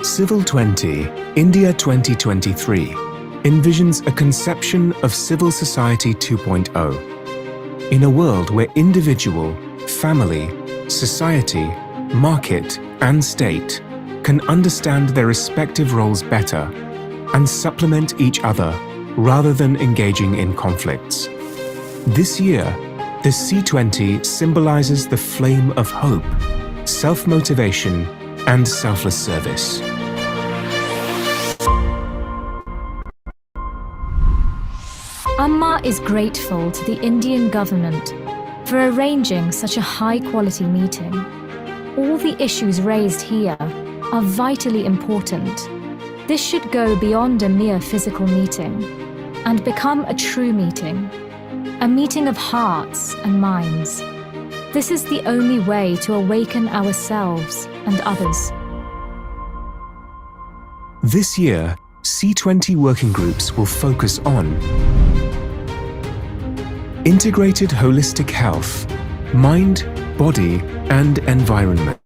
C20 India 2023 envisions a conception of civil society 2.0 in a world where individual, family, society, market and state can understand their respective roles better and supplement each other rather than engaging in conflicts. This year, the C20 symbolizes the flame of hope, self-motivation and selfless service. Amma is grateful to the Indian government for arranging such a high-quality meeting. All the issues raised here are vitally important. This should go beyond a mere physical meeting and become a true meeting, a meeting of hearts and minds. This is the only way to awaken ourselves and others. This year, C20 working groups will focus on integrated holistic health, mind, body, and environment.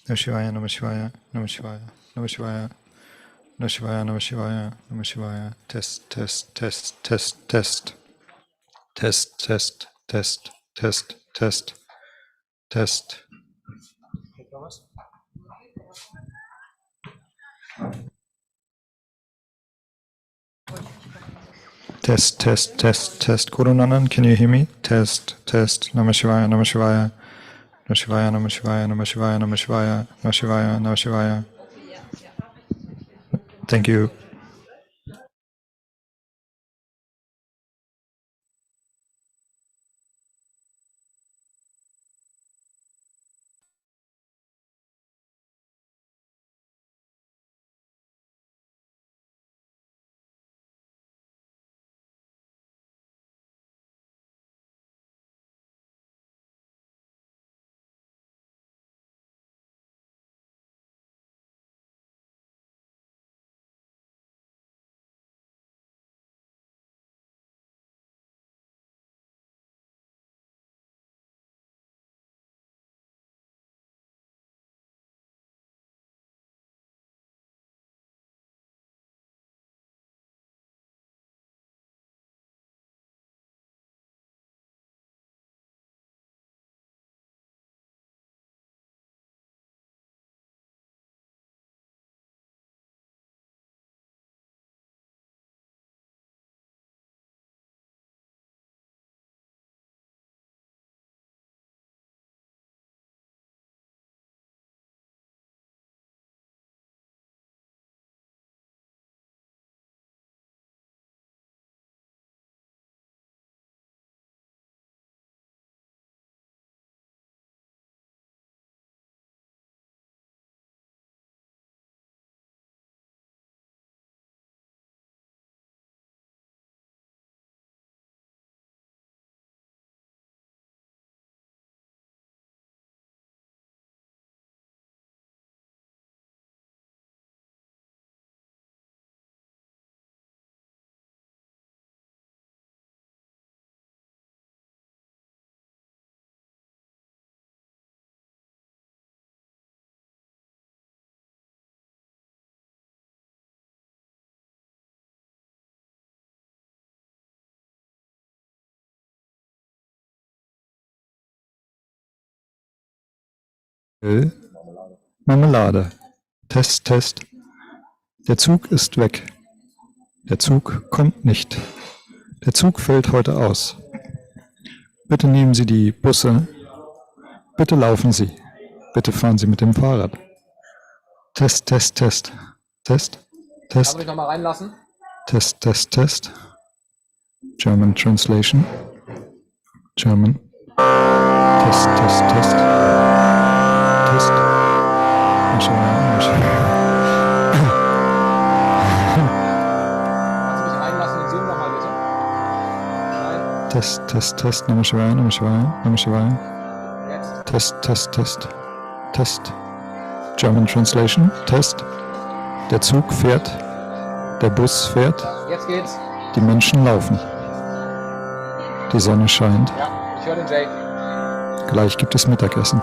Namah Shivaya, Namah Shivaya, Namah Shivaya, Namah Shivaya, Namah Shivaya, Namah Shivaya, Namah Shivaya. Test, test, test, test, test, test, test, test, test, test, test. Test, test, test, test. Guru Nanan, can you hear me? Test, test. Namah Shivaya, Namah Shivaya, Namah Shivaya, Namah Shivaya, Namah Shivaya, Namah Shivaya, Namah Shivaya, Namah Shivaya. Thank you. Marmelade. Test, Test. Der Zug ist weg. Der Zug kommt nicht. Der Zug fällt heute aus. Bitte nehmen Sie die Busse. Bitte laufen Sie. Bitte fahren Sie mit dem Fahrrad. Test, Test, Test. Test, Test. Darf ich noch mal reinlassen? Test, Test, Test. German Translation. German. Test, Test, Test. Test. Kannst du mich reinlassen in Zoom nochmal bitte? Nein? Test, Test, Test. Namah Shivaya, Namah Shivaya, Namah Shivaya. Jetzt? Test, Test, Test. Test. German Translation. Test. Der Zug fährt. Der Bus fährt. Jetzt geht's. Die Menschen laufen. Die Sonne scheint. Ja, ich höre den Jake. Gleich gibt es Mittagessen.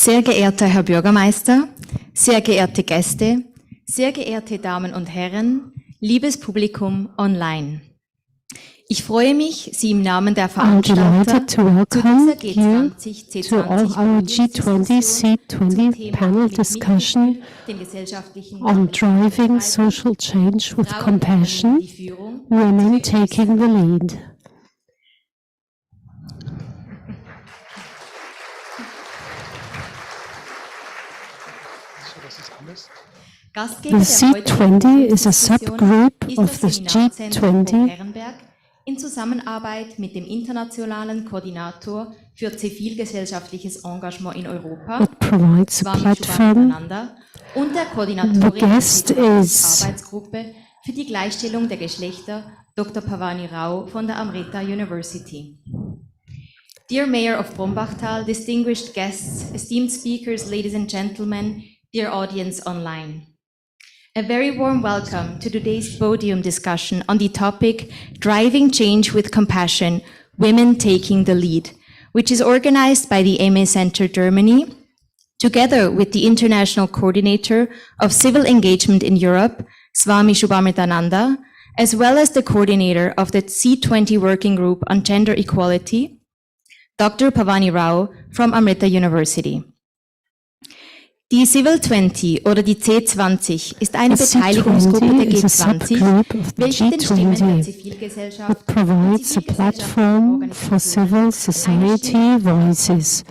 Sehr geehrter Herr Bürgermeister, sehr geehrte Gäste, sehr geehrte Damen und Herren, liebes Publikum online. Ich freue mich, Sie im Namen der Veranstalter zu dieser G20 C20 panel discussion on driving social change with compassion, women taking the lead. The C20 is a subgroup of the G20 in Zusammenarbeit mit dem internationalen Koordinator für zivilgesellschaftliches Engagement in Europa, that provides a platform. und der Koordinatorin der Arbeitsgruppe für die Gleichstellung der Geschlechter, Dr. Pavani Rao von der Amrita University. Dear Mayor of Brombachtal, distinguished guests, esteemed speakers, ladies and gentlemen, dear audience online. A very warm welcome to today's podium discussion on the topic Driving Change with Compassion, Women Taking the Lead, which is organized by the MA Center Germany, together with the International Coordinator of Civil Engagement in Europe, Swami Shubhamritananda, as well as the coordinator of the C20 Working Group on Gender Equality, Dr. Pavani Rao from Amrita University. Die Civil 20 oder die C20 ist eine Beteiligungsgruppe der G20, welche den Stimmen der Zivilgesellschaft provides a platform for civil society voices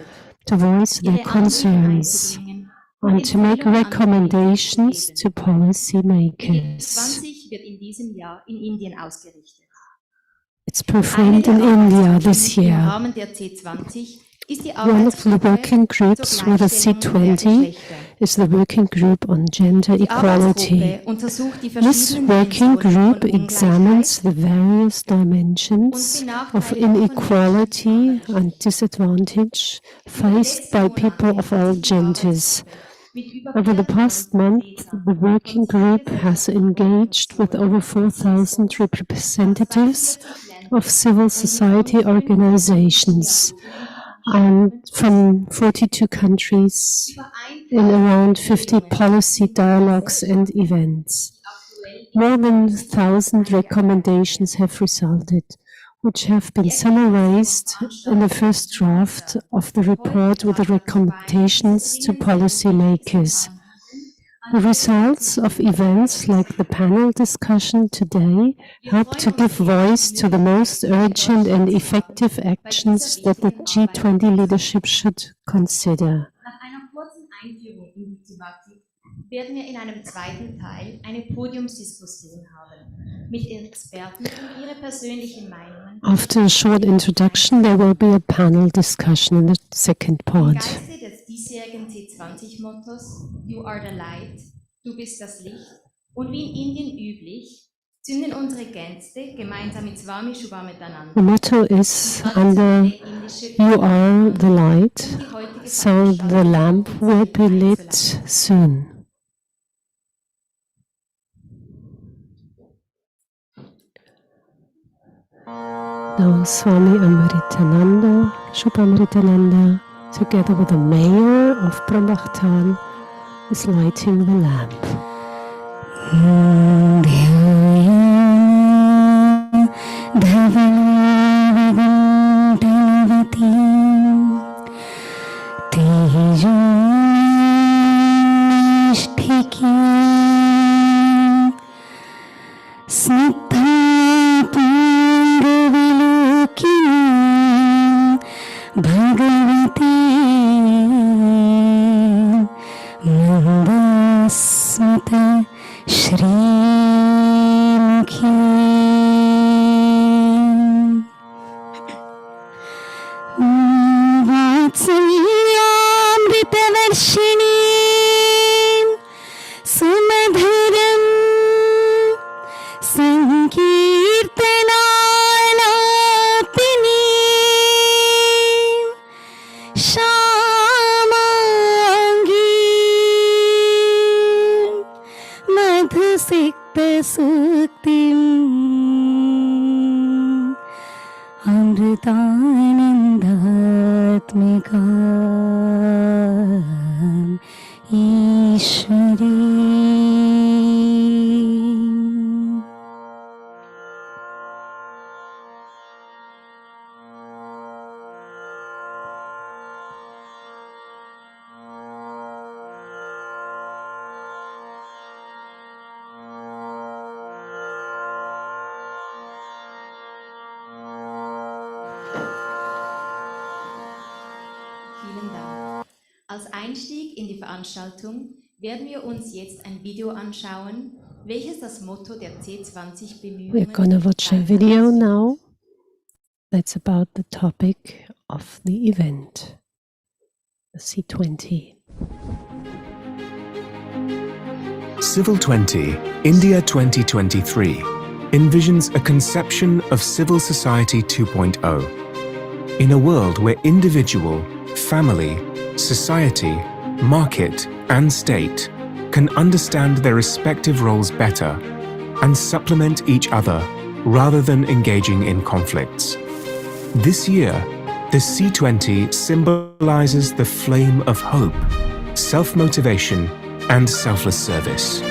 to voice their concerns and to make recommendations to policy makers. Wird in diesem Jahr in Indien ausgerichtet. It's performed in India this Im year. Rahmen der C20 ist die One of the working groups with the C20 is the working group on gender equality. This working group examines the various dimensions of inequality and disadvantage faced by people of all genders. Over the past month, the working group has engaged with over 4,000 representatives of civil society organizations and from 42 countries in around 50 policy dialogues and events. More than 1,000 recommendations have resulted, which have been summarized in the first draft of the report with the recommendations to policymakers. The results of events like the panel discussion today help to give voice to the most urgent and effective actions that the G20 leadership should consider. Nach einer kurzen Einführung in die Thematik werden wir in einem zweiten Teil eine Podiumsdiskussion haben mit Experten und ihre persönlichen Meinungen. After a short introduction, there will be a panel discussion in the second part. Im Geiste des diesjährigen C20-Mottos You are the light, du bist das Licht und wie in Indien üblich zünden unsere Gäste gemeinsam mit Swami Shubhamritananda. The motto is under You are the light, so the lamp will be lit soon. Now Swami Amritananda, Shubhamritananda, together with the mayor of Brombachtal, is lighting the lamp. Amritaanandatmika Als Einstieg in die Veranstaltung werden wir uns jetzt ein Video anschauen, welches das Motto der C20-Bemühungen We're gonna watch a video now that's about the topic of the event, the C20. Civil 20 India 2023 envisions a conception of civil society 2.0 in a world where individual, family, society, market, and state can understand their respective roles better and supplement each other rather than engaging in conflicts. This year, the C20 symbolizes the flame of hope, self-motivation, and selfless service.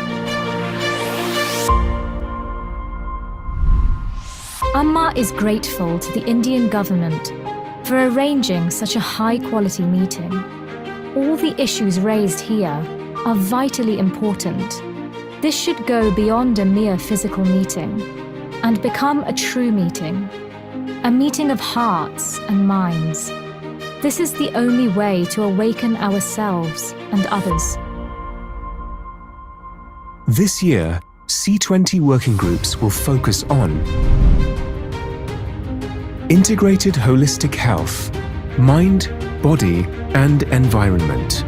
Amma is grateful to the Indian government for arranging such a high-quality meeting. All the issues raised here are vitally important. This should go beyond a mere physical meeting and become a true meeting, a meeting of hearts and minds. This is the only way to awaken ourselves and others. This year, C20 working groups will focus on integrated holistic health, mind, body, and environment,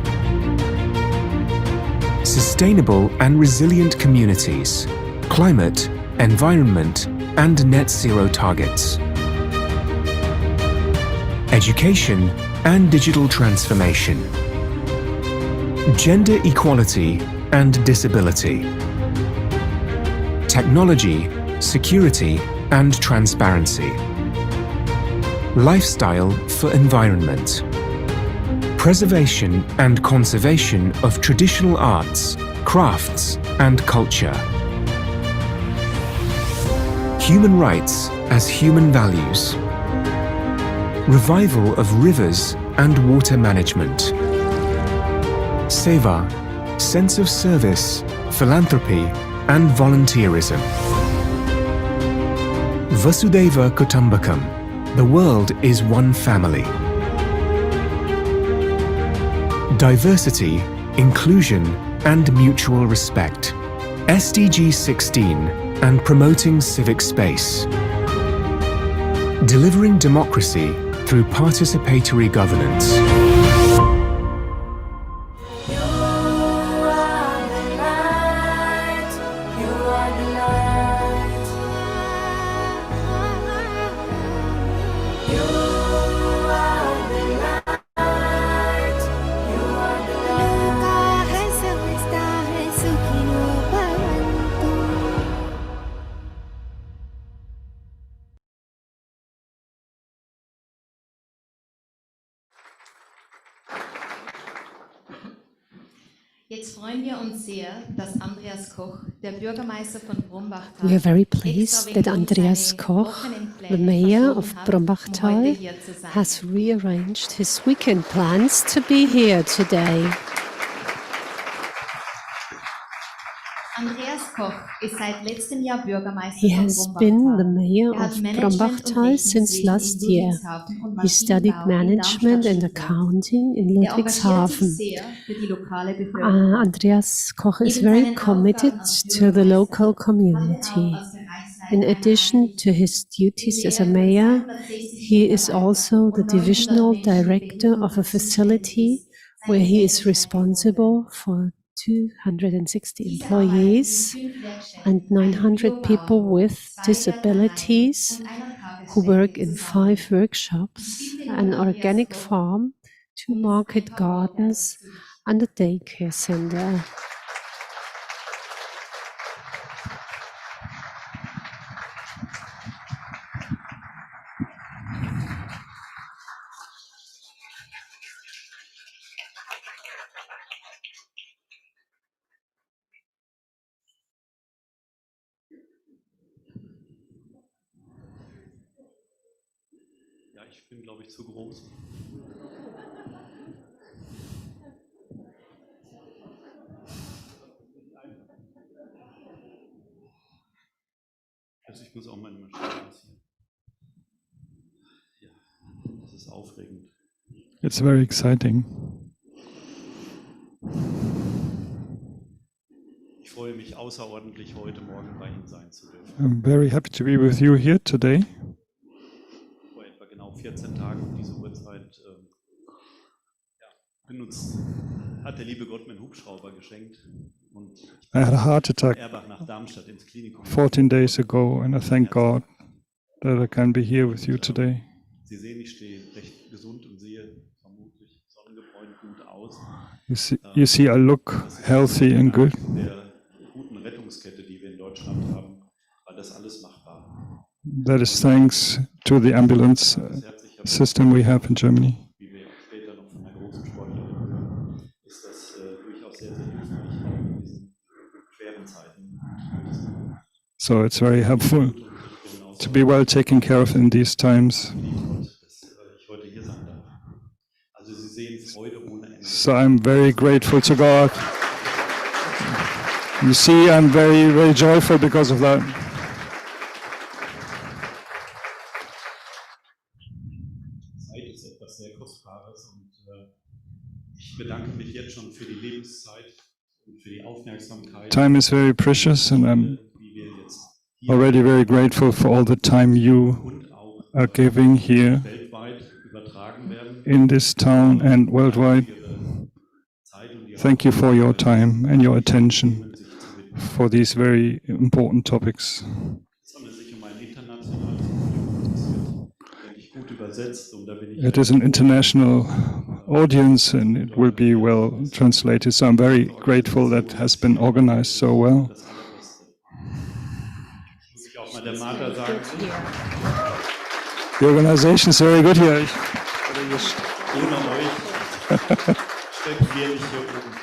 sustainable and resilient communities, climate, environment, and net zero targets, education and digital transformation, gender equality and disability, technology, security, and transparency, lifestyle for environment, preservation and conservation of traditional arts, crafts, and culture, human rights as human values, revival of rivers and water management, seva, sense of service, philanthropy, and volunteerism. Vasudhaiva Kutumbakam, the world is one family. Diversity, inclusion, and mutual respect. SDG 16 and promoting civic space. Delivering democracy through participatory governance. Jetzt freuen wir uns sehr, dass Andreas Koch, der Bürgermeister von Brombachtal, We are very pleased that Andreas Koch, the mayor of Brombachtal, has rearranged his weekend plans to be here today. Andreas Koch ist seit letztem Jahr Bürgermeister He von has been the Brombachtal. mayor Er hat of Management und Brombachtal since last year. Rechnungswesen in Ludwigshafen und He studied Maschinenbau in management and Darmstadt accounting in studiert. Er engagiert sich Ludwigshafen. sehr für die lokale Bevölkerung. Andreas Koch is Neben very seinen committed Aufgaben als to the local Bürgermeister community. hat er auch als Bereichsleiter In einer addition to his duties as a mayor, he is also the divisional director of a facility where he is responsible for 260 employees and 900 people with disabilities who work in 5 workshops, an organic farm, 2 market gardens, and a daycare center. Ja, ich bin, glaube ich, zu groß. Also ich muss auch meine Maschine anziehen. Ja, das ist aufregend. It's very exciting. außerordentlich, heute Morgen bei Ihnen sein zu dürfen. I'm very happy to be with you here today. Vor etwa genau 14 Tagen um diese Uhrzeit hat der liebe Gott mir einen Hubschrauber geschenkt. Und I had a heart attack Erbach nach Darmstadt ins Klinikum. 14 days ago, and I thank God that I can be here with you today. Sie sehen, ich stehe recht gesund und sehe vermutlich sonnengebräunt gut aus. You see, I look healthy and good. Der guten Rettungskette, die wir in Deutschland haben, war das alles machbar. That is thanks to the ambulance system we have in Germany. Wie wir später noch von einer großen Sportlerin hören, ist das durchaus sehr, sehr hilfreich, auch in diesen schweren Zeiten. So it's very helpful to be well taken care of in these times. Ich heute hier sein darf. Also Sie sehen Freude ohne Ende. So I'm very grateful to God. You see, I'm very, very joyful because of that. Zeit ist etwas sehr Kostbares und ich bedanke mich jetzt schon für die Lebenszeit und für die Aufmerksamkeit. Time is very precious, and I'm Wie wir jetzt already very grateful for all the time you und auch are giving here weltweit übertragen werden. in this town and worldwide. Ihre Zeit und Ihre Thank you for your time and your attention Themen sich zu widmen. for these very important topics. Es handelt sich um ein internationales Studium. Das wird, denke ich, gut übersetzt und da bin ich It is an international audience and it will be well translated. So I'm very grateful that has been organized so well. das Allerbeste. Muss ich auch mal der Martha sagen, The organization is very good here. ohne euch stecken wir nicht hier oben.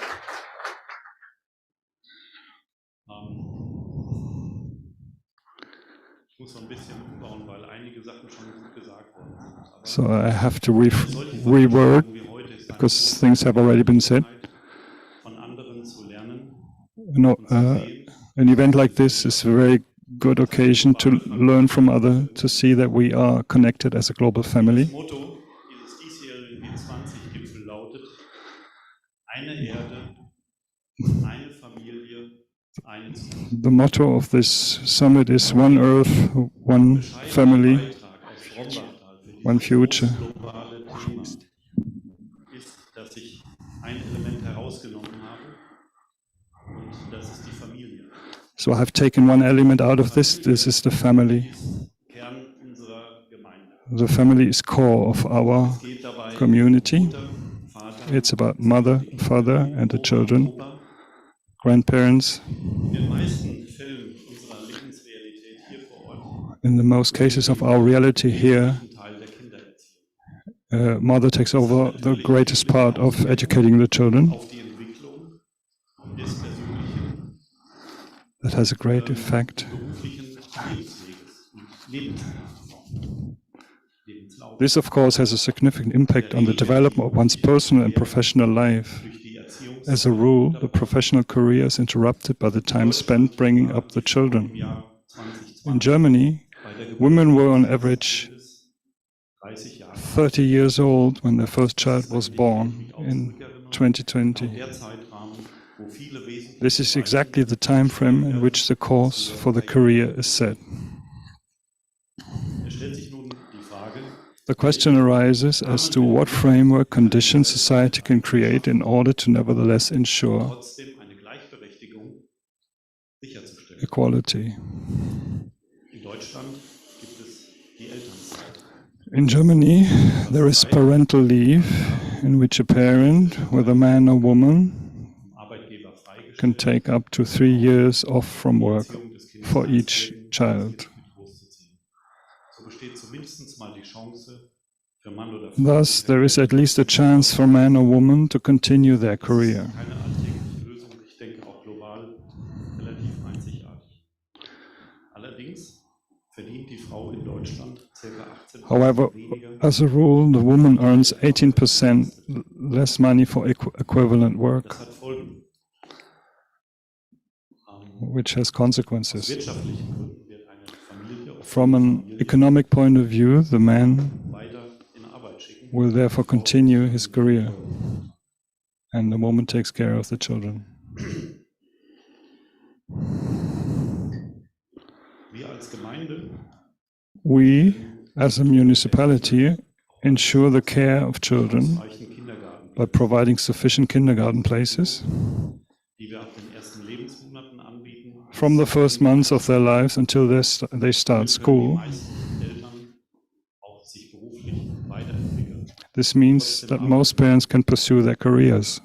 Ich muss noch ein bisschen umbauen, weil einige Sachen schon gut gesagt worden sind. Aber So I have to solche reword Veranstaltungen wie heute ist eine because things have already been said. Möglichkeit, von anderen zu lernen No, und zu sehen, an event like this is a very good occasion to learn from others, to see that we are connected as a global family. Das Motto dieses diesjährigen G20-Gipfel lautet: eine Erde, eine Familie, eine Zukunft. The motto of this summit is One Earth, One Family, Beitrag aus Rombachtal für dieses One Future. große globale Thema ist, dass ich ein Element herausgenommen habe und das ist die Familie. So I have taken one element out of this. This is the family. Kern unserer Gemeinde. The family is core of our Es geht dabei community. Mutter, Vater, It's about mother, father, and the children, Opa. grandparents. In den meisten Fällen unserer Lebensrealität hier vor Ort In the most cases of our reality here, ein Teil der Kindererziehung. mother takes over the greatest part of educating the children. Auf die Entwicklung des persönlichen, That has a great effect. beruflichen Lebensweges und Lebenslauf. This, of course, has a significant impact on the development of one's personal and professional life. Durch die Erziehungs- As a rule, the professional career is interrupted by the time spent bringing up the im children. Jahr In 2020 Germany, bei der Geburt women were on average des 30 Jahre 30 years old when their first child was born in 2020. der Zeitrahmen, wo viele wesentliche This is exactly the time frame in which the course for the career is set. Es stellt sich nun die Frage, The question arises as to what framework conditions society can create in order to nevertheless ensure trotzdem eine Gleichberechtigung sicherzustellen. equality. In Deutschland gibt es die Elternzeit. In Germany, there is parental leave in which a parent, whether man or woman, Vom Arbeitgeber freigestellt, can take up to 3 years off from work Erziehung des Kindes for each einzubringen, child. das Kind mit großzuziehen. So besteht zumindest mal die Chance für Mann oder Thus, there is at least a chance for man or woman to continue their career. keine alltägliche Lösung, ich denke auch global relativ einzigartig. Allerdings verdient die Frau in Deutschland ca. 18% However, weniger as a rule, the woman earns 18% less money for equivalent work, Das hat Folgen. which has Aus consequences. wirtschaftlichen Gründen wird eine Familie oder From an Familie economic point of view, the man weiter in Arbeit schicken. will therefore continue his career, and the woman takes care of the children. We, as a municipality, ensure the care of children by providing sufficient kindergarten places from the first months of their lives until they start school. This means that most parents can pursue their careers.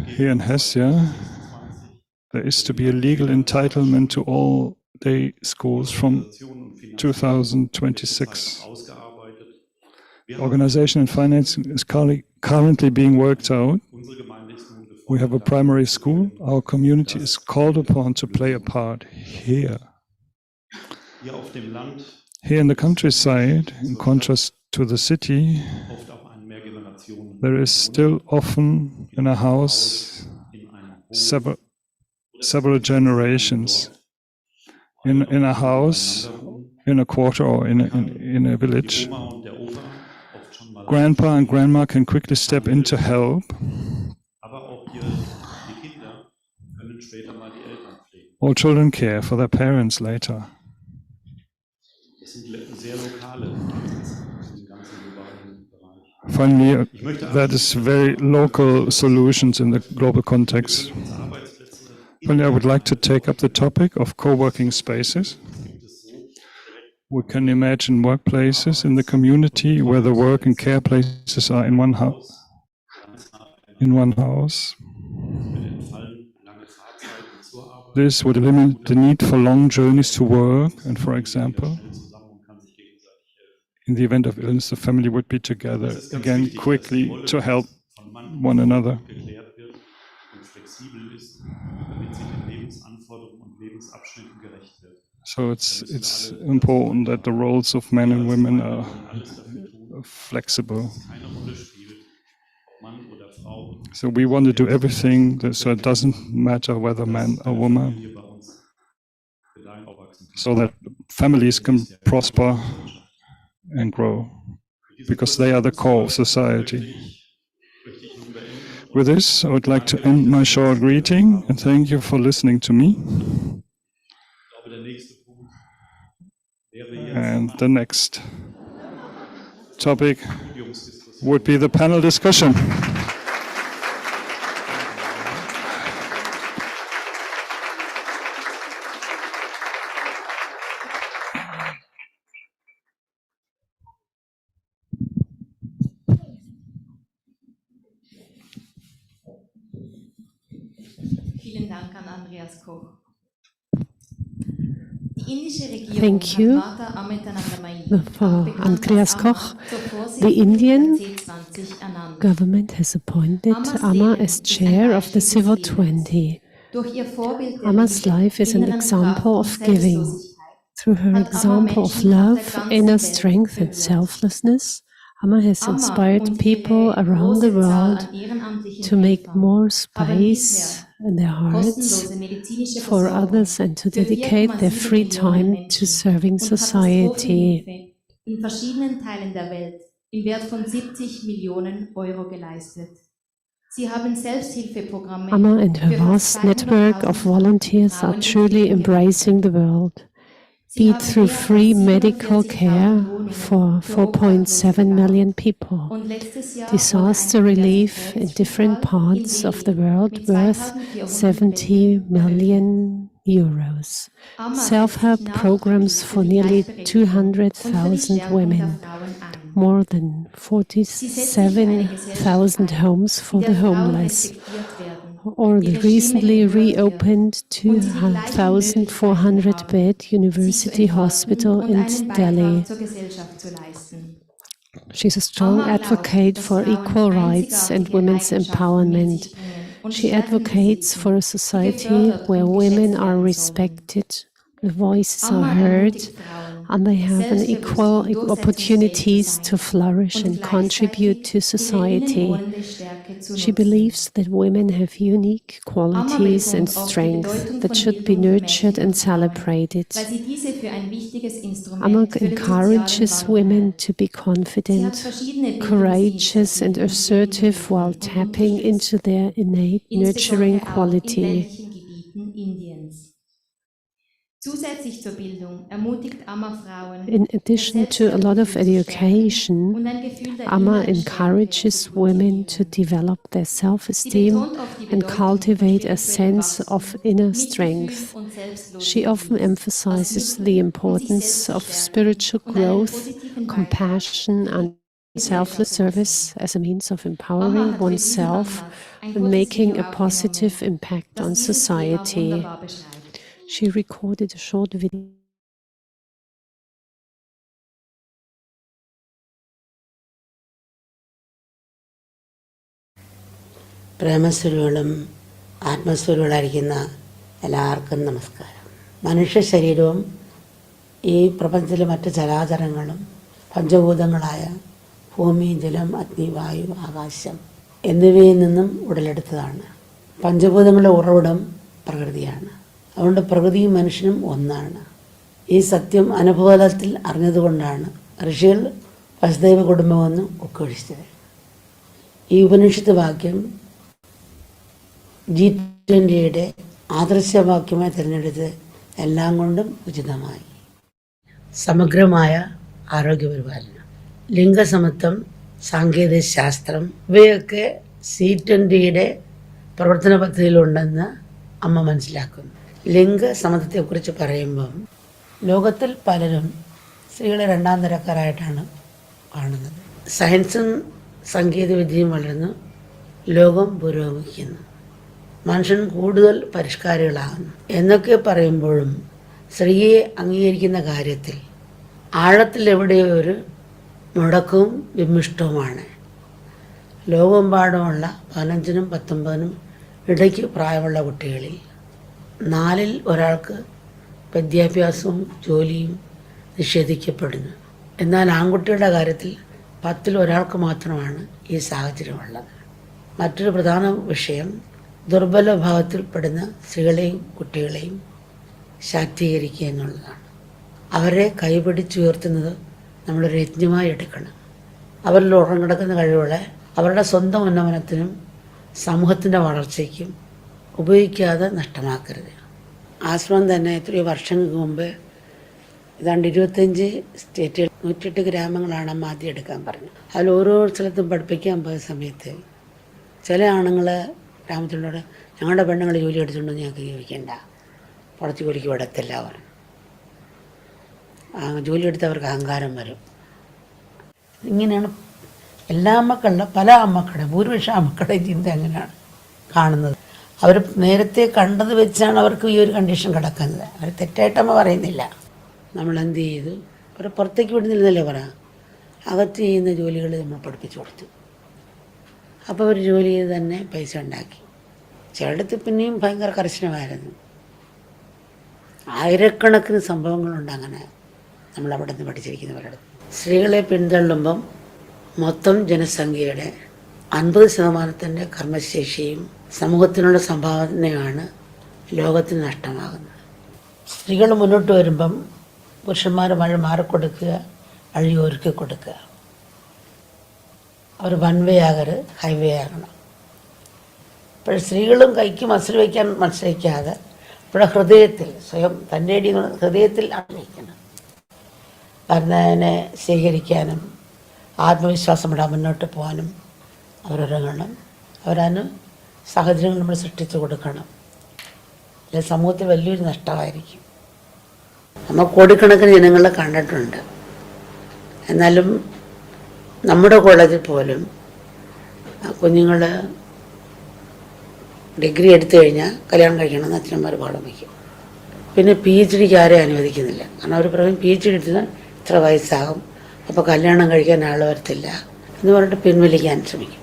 Here in Hesse, there is to be a legal entitlement to all day schools from 2026. Organization and financing is currently being worked out. We have a primary school. Our community is called upon to play a part here. Here in the countryside, in contrast to the city, there is still often in a house several generations. In a house, in a quarter, or in a village, grandpa and grandma can quickly step in to help. All children care for their parents later. Finally, that is very local solutions in the global context. Finally, I would like to take up the topic of co-working spaces. We can imagine workplaces in the community where the work and care places are in one house. This would eliminate the need for long journeys to work, and for example, in the event of illness, the family would be together again quickly to help one another. So it's important that the roles of men and women are flexible. So we want to do everything so it doesn't matter whether man or woman, so that families can prosper and grow, because they are the core of society. With this, I would like to end my short greeting and thank you for listening to me. And the next topic would be the panel discussion. Thank you for Andreas Koch. The Indian government has appointed Amma as chair of the C20. Amma's life is an example of giving. Through her example of love, inner strength and selflessness, Amma has inspired people around the world to make more space in their hearts for others and to dedicate their free time to serving society. In verschiedenen Teilen der Welt im Wert von 70 Millionen Euro geleistet. Sie haben Selbsthilfeprogramme. Amma and her vast network of volunteers are truly embracing the world, be it through free medical care for 4.7 million people, disaster relief in different parts of the world worth 70 million euros, self-help programs for nearly 200,000 women, more than 47,000 homes for the homeless, or the recently reopened 2,400-bed university hospital in Delhi. She's a strong advocate for equal rights and women's empowerment. She advocates for a society where women are respected, the voices are heard, and they have an equal opportunities to flourish and contribute to society. She believes that women have unique qualities and strengths that should be nurtured and celebrated. Amma encourages women to be confident, courageous and assertive while tapping into their innate nurturing quality. Zusätzlich zur Bildung ermutigt Amma Frauen, In addition to a lot of education, Amma encourages women to develop their self-esteem and cultivate a sense of inner strength. She often emphasizes the importance of spiritual growth, compassion, and selfless service as a means of empowering oneself and making a positive impact on society. She recorded a short video. പ്രേമസ്വരൂകളും ആത്മസ്വരൂകളായിരിക്കുന്ന എല്ലാവർക്കും നമസ്കാരം. മനുഷ്യ ശരീരവും ഈ പ്രപഞ്ചത്തിലെ മറ്റ് ചരാചരങ്ങളും പഞ്ചഭൂതങ്ങളായ ഭൂമി, ജലം, അഗ്നി, വായു, ആകാശം എന്നിവയിൽ നിന്നും ഉടലെടുത്തതാണ്. പഞ്ചഭൂതങ്ങളുടെ ഉറവിടം പ്രകൃതിയാണ്. അതുകൊണ്ട് പ്രകൃതിയും മനുഷ്യനും ഒന്നാണ്. ഈ സത്യം അനുഭവതലത്തിൽ അറിഞ്ഞതുകൊണ്ടാണ് ഋഷികൾ വസുദൈവ കുടുംബമെന്ന് ഒക്കൊഴിച്ചത്. ഈ ഉപനിഷത്ത് വാക്യം G20 ആദർശവാക്യമായി തിരഞ്ഞെടുത്ത് എല്ലാം കൊണ്ടും ഉചിതമായി. സമഗ്രമായ ആരോഗ്യപരിപാലനം, ലിംഗസമത്വം, സാങ്കേതിക ശാസ്ത്രം ഇവയൊക്കെ C20 പ്രവർത്തന പദ്ധതിയിലുണ്ടെന്ന് അമ്മ മനസ്സിലാക്കുന്നു. ലിംഗസമത്വത്തെക്കുറിച്ച് പറയുമ്പം ലോകത്തിൽ പലരും സ്ത്രീകളെ രണ്ടാം തരക്കാരായിട്ടാണ് കാണുന്നത്. സയൻസും സാങ്കേതികവിദ്യയും വളർന്നു, ലോകം പുരോഗമിക്കുന്നു, മനുഷ്യൻ കൂടുതൽ പരിഷ്കാരികളാകുന്നു എന്നൊക്കെ പറയുമ്പോഴും സ്ത്രീയെ അംഗീകരിക്കുന്ന കാര്യത്തിൽ ആഴത്തിൽ എവിടെയോ ഒരു മുടക്കവും വിമിഷ്ടവുമാണ്. ലോകമെമ്പാടുമുള്ള 15-നും 19-നും ഇടയ്ക്ക് പ്രായമുള്ള കുട്ടികളിൽ 4-ൽ ഒരാൾക്ക് വിദ്യാഭ്യാസവും ജോലിയും നിഷേധിക്കപ്പെടുന്നു. എന്നാൽ ആൺകുട്ടികളുടെ കാര്യത്തിൽ 10-ൽ ഒരാൾക്ക് മാത്രമാണ് ഈ സാഹചര്യമുള്ളത്. മറ്റൊരു പ്രധാന വിഷയം ദുർബല വിഭാഗത്തിൽപ്പെടുന്ന സ്ത്രീകളെയും കുട്ടികളെയും ശാക്തീകരിക്കുക എന്നുള്ളതാണ്. അവരെ കൈപിടിച്ചുയർത്തുന്നത് നമ്മളൊരു യജ്ഞമായി എടുക്കണം. അവരിൽ ഉറങ്ങിടക്കുന്ന കഴിവുകളെ അവരുടെ സ്വന്തം ഉന്നമനത്തിനും സമൂഹത്തിൻ്റെ വളർച്ചയ്ക്കും ഉപയോഗിക്കാതെ നഷ്ടമാക്കരുത്. ആശ്രമം തന്നെ എത്രയോ വർഷങ്ങൾക്ക് മുമ്പ് ഏതാണ്ട് 25 സ്റ്റേറ്റുകൾ 108 ഗ്രാമങ്ങളാണ് അമ്മ ആദ്യം എടുക്കാൻ പറഞ്ഞത്. അതിൽ ഓരോ സ്ഥലത്തും പഠിപ്പിക്കാൻ പോയ സമയത്ത് ചില ആണുങ്ങൾ ഗ്രാമത്തിലുള്ളവർ ഞങ്ങളുടെ പെണ്ണുങ്ങൾ ജോലി എടുത്തുകൊണ്ട് ഞങ്ങൾക്ക് ജീവിക്കേണ്ട, പുറത്ത് ജോലിക്ക് വിടത്തില്ല അവർ. ജോലി എടുത്തവർക്ക് അഹങ്കാരം വരും. ഇങ്ങനെയാണ് എല്ലാ അമ്മക്കളുടെ പല അമ്മക്കളുടെ ഭൂരിപക്ഷം അമ്മക്കളുടെ ചിന്ത അങ്ങനെയാണ് കാണുന്നത്. അവർ നേരത്തെ കണ്ടത് വെച്ചാണ് അവർക്ക് ഈ ഒരു കണ്ടീഷൻ കിടക്കുന്നത്. അവർ തെറ്റായിട്ടമ്മ പറയുന്നില്ല. നമ്മളെന്ത് ചെയ്തു, അവരെ പുറത്തേക്ക് വിടുന്നില്ലെന്നല്ലേ പറയാം, അകത്ത് ചെയ്യുന്ന ജോലികൾ നമ്മൾ പഠിപ്പിച്ചു കൊടുത്തു. അപ്പോൾ അവർ ജോലി ചെയ്ത് തന്നെ പൈസ ഉണ്ടാക്കി. ചിലയിടത്ത് പിന്നെയും ഭയങ്കര കർശനമായിരുന്നു. ആയിരക്കണക്കിന് സംഭവങ്ങളുണ്ട് അങ്ങനെ നമ്മളവിടെ നിന്ന് പഠിച്ചിരിക്കുന്നവരുടെ. സ്ത്രീകളെ പിന്തള്ളുമ്പം മൊത്തം ജനസംഖ്യയുടെ 50% കർമ്മശേഷിയും സമൂഹത്തിനുള്ള സംഭാവനയാണ് ലോകത്തിന് നഷ്ടമാകുന്നത്. സ്ത്രീകൾ മുന്നോട്ട് വരുമ്പം പുരുഷന്മാർ മാറിക്കൊടുക്കുക, വഴി ഒരുക്കി കൊടുക്കുക. അവർ വൺ വേ ആകരുത്, ഹൈവേ ആകണം. ഇപ്പോൾ സ്ത്രീകളും കൈക്ക് മസിൽ വയ്ക്കാൻ മത്സരിക്കാതെ ഇവിടെ ഹൃദയത്തിൽ സ്വയം തൻ്റെ ഹൃദയത്തിൽ ആഗ്രഹിക്കണം. ഭരണനെ സ്വീകരിക്കാനും ആത്മവിശ്വാസമിടാൻ മുന്നോട്ട് പോകാനും അവരൊരുങ്ങണം. അവരതിന് സാഹചര്യങ്ങൾ നമ്മൾ സൃഷ്ടിച്ചു കൊടുക്കണം. അല്ലെങ്കിൽ സമൂഹത്തിൽ വലിയൊരു നഷ്ടമായിരിക്കും. നമ്മൾ കോടിക്കണക്കിന് ജനങ്ങളെ കണ്ടിട്ടുണ്ട്. എന്നാലും നമ്മുടെ കോളേജിൽ പോലും കുഞ്ഞുങ്ങൾ ഡിഗ്രി എടുത്തു കഴിഞ്ഞാൽ കല്യാണം കഴിക്കണമെന്ന് അച്ഛനന്മാർ പാഠം വയ്ക്കും. പിന്നെ PhD ആരെയും അനുവദിക്കുന്നില്ല. കാരണം അവർ പറയും PhD എടുത്താൽ ഇത്ര വയസ്സാകും, അപ്പോൾ കല്യാണം കഴിക്കാൻ ആൾ വരത്തില്ല എന്ന് പറഞ്ഞിട്ട് പിൻവലിക്കാൻ ശ്രമിക്കും.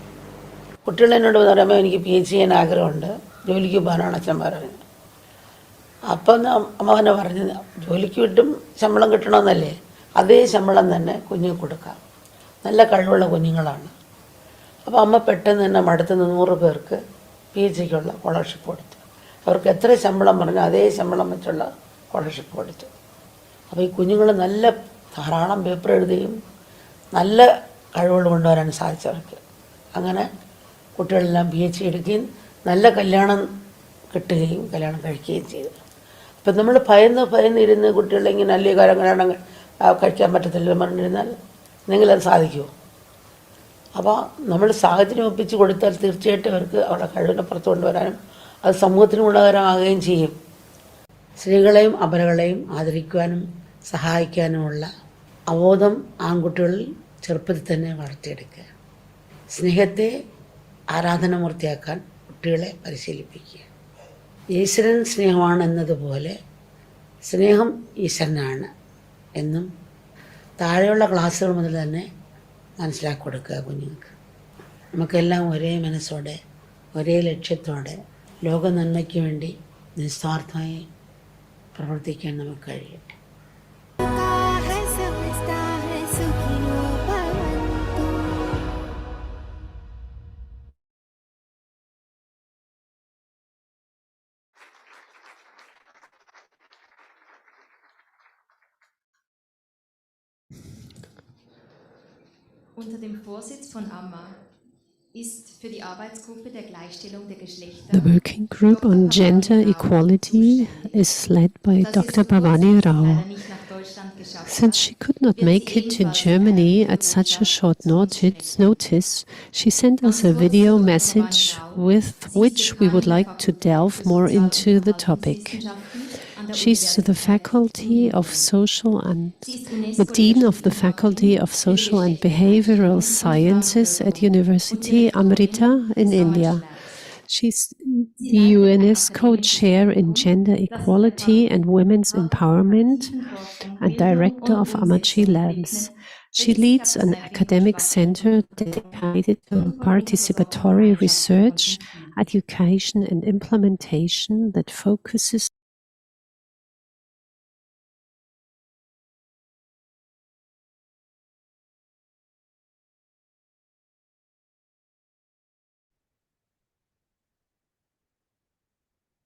കുട്ടികൾ എന്നോട് പറയുമ്പോൾ എനിക്ക് PhD ചെയ്യാൻ ആഗ്രഹമുണ്ട്, ജോലിക്ക് പോകാനാണ് അച്ഛന്മാർ പറയുന്നത്. അപ്പം അമ്മ തന്നെ പറഞ്ഞ് ജോലിക്ക് വിട്ടും ശമ്പളം കിട്ടണമെന്നല്ലേ, അതേ ശമ്പളം തന്നെ കുഞ്ഞുങ്ങൾക്ക് കൊടുക്കാം. നല്ല കഴിവുള്ള കുഞ്ഞുങ്ങളാണ്. അപ്പോൾ അമ്മ പെട്ടെന്ന് തന്നെ അടുത്തുനിന്ന് 100 പേർക്ക് PhDക്കുള്ള സ്കോളർഷിപ്പ് കൊടുത്തു. അവർക്ക് എത്ര ശമ്പളം പറഞ്ഞാൽ അതേ ശമ്പളം വെച്ചുള്ള സ്കോളർഷിപ്പ് കൊടുത്തു. അപ്പോൾ ഈ കുഞ്ഞുങ്ങൾ നല്ല ധാരാളം പേപ്പർ എഴുതുകയും നല്ല കഴിവുകൾ കൊണ്ടുവരാൻ സാധിച്ചവർക്ക്. അങ്ങനെ കുട്ടികളെല്ലാം PhD എടുക്കുകയും നല്ല കല്യാണം കിട്ടുകയും കല്യാണം കഴിക്കുകയും ചെയ്തു. ഇപ്പം നമ്മൾ ഭയന്നിരുന്ന് കുട്ടികളെ ഇങ്ങനെ അല്ലേ കല്യാണം കഴിക്കാൻ പറ്റത്തില്ല പറഞ്ഞിരുന്നാൽ നിങ്ങളത് സാധിക്കുമോ? അപ്പോൾ നമ്മൾ സാഹചര്യം ഒപ്പിച്ച് കൊടുത്താൽ തീർച്ചയായിട്ടും അവർക്ക് അവരുടെ കഴിവിനെ പുറത്തു കൊണ്ടുവരാനും അത് സമൂഹത്തിന് ഗുണകരമാകുകയും ചെയ്യും. സ്ത്രീകളെയും അബലകളെയും ആദരിക്കുവാനും സഹായിക്കാനുമുള്ള അവബോധം ആൺകുട്ടികളിൽ ചെറുപ്പത്തിൽ തന്നെ വളർത്തിയെടുക്കുക. സ്നേഹത്തെ ആരാധനാമൂർത്തിയാക്കാൻ കുട്ടികളെ പരിശീലിപ്പിക്കുക. ഈശ്വരൻ സ്നേഹമാണ് എന്നതുപോലെ സ്നേഹം ഈശ്വരനാണ് എന്നും താഴെയുള്ള ക്ലാസ്സുകൾ മുതൽ തന്നെ മനസ്സിലാക്കി കൊടുക്കുക കുഞ്ഞുങ്ങൾക്ക്. നമുക്കെല്ലാം ഒരേ മനസ്സോടെ ഒരേ ലക്ഷ്യത്തോടെ ലോക നന്മയ്ക്ക് വേണ്ടി നിസ്വാർത്ഥമായി പ്രവർത്തിക്കാൻ നമുക്ക് കഴിയട്ടെ. Unter dem Vorsitz von Amma ist für die Arbeitsgruppe der Gleichstellung der Geschlechter The working group on gender equality is led by Dr. Bhavani Rao. Since she could not make it to Germany at such a short notice, she sent us a video message with which we would like to delve more into the topic. She's the Faculty of Social and the Dean of the Faculty of Social and Behavioral Sciences at University Amrita in India. She's the UNESCO Chair in Gender Equality and Women's Empowerment and Director of Amma Labs. She leads an academic center dedicated to participatory research, education and implementation that focuses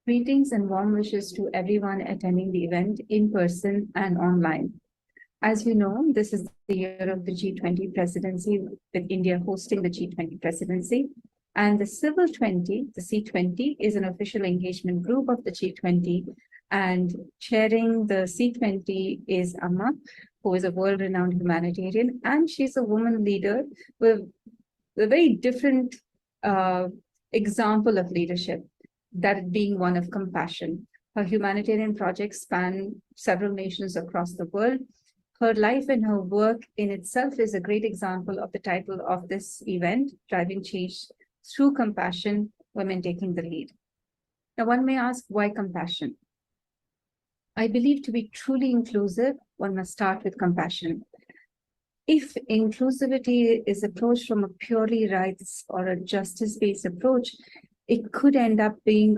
Greetings and warm wishes to everyone attending the event in person and online. As you know, this is the year of the G20 presidency, with India hosting the G20 presidency. And the Civil 20, the C20, is an official engagement group of the G20. And chairing the C20 is Amma, who is a world-renowned humanitarian. And she's a woman leader with a very different example of leadership, that being one of compassion. Her humanitarian projects span several nations across the world. Her life and her work in itself is a great example of the title of this event, Driving Change Through Compassion, Women Taking the Lead. Now, one may ask, why compassion? I believe to be truly inclusive, one must start with compassion. If inclusivity is approached from a purely rights or a justice-based approach, it could end up being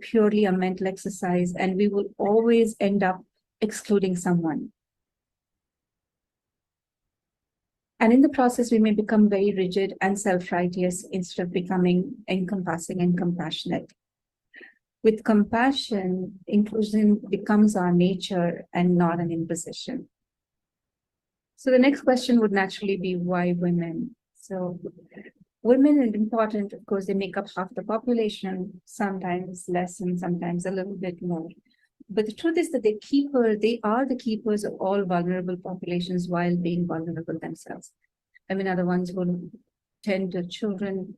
purely a mental exercise, and we will always end up excluding someone. And in the process, we may become very rigid and self-righteous instead of becoming encompassing and compassionate. With compassion, inclusion becomes our nature and not an imposition. So the next question would naturally be, why women? So women are important, of course, they make up half the population, sometimes less and sometimes a little bit more. But the truth is that they are the keepers of all vulnerable populations while being vulnerable themselves. Women are the ones who tend to children,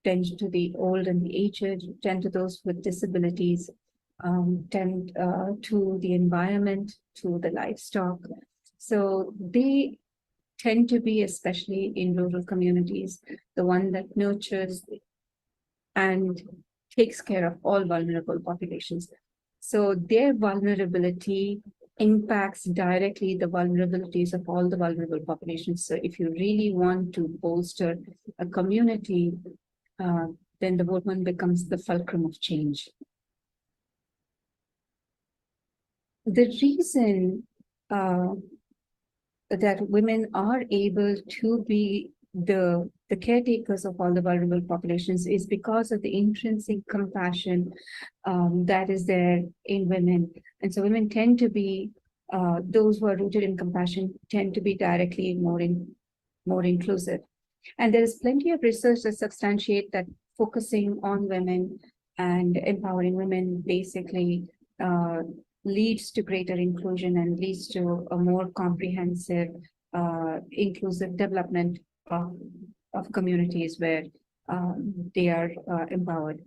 tend to the old and the aged, tend to those with disabilities, tend to the environment, to the livestock. So they tend to be, especially in rural communities, the one that nurtures and takes care of all vulnerable populations. So their vulnerability impacts directly the vulnerabilities of all the vulnerable populations. So if you really want to bolster a community, then the woman becomes the fulcrum of change. The reason that women are able to be the caretakers of all the vulnerable populations is because of the intrinsic compassion that is there in women. And so women tend to be, those who are rooted in compassion tend to be directly more inclusive. And there is plenty of research that substantiate that focusing on women and empowering women basically leads to greater inclusion and leads to a more comprehensive, inclusive development of communities where they are empowered.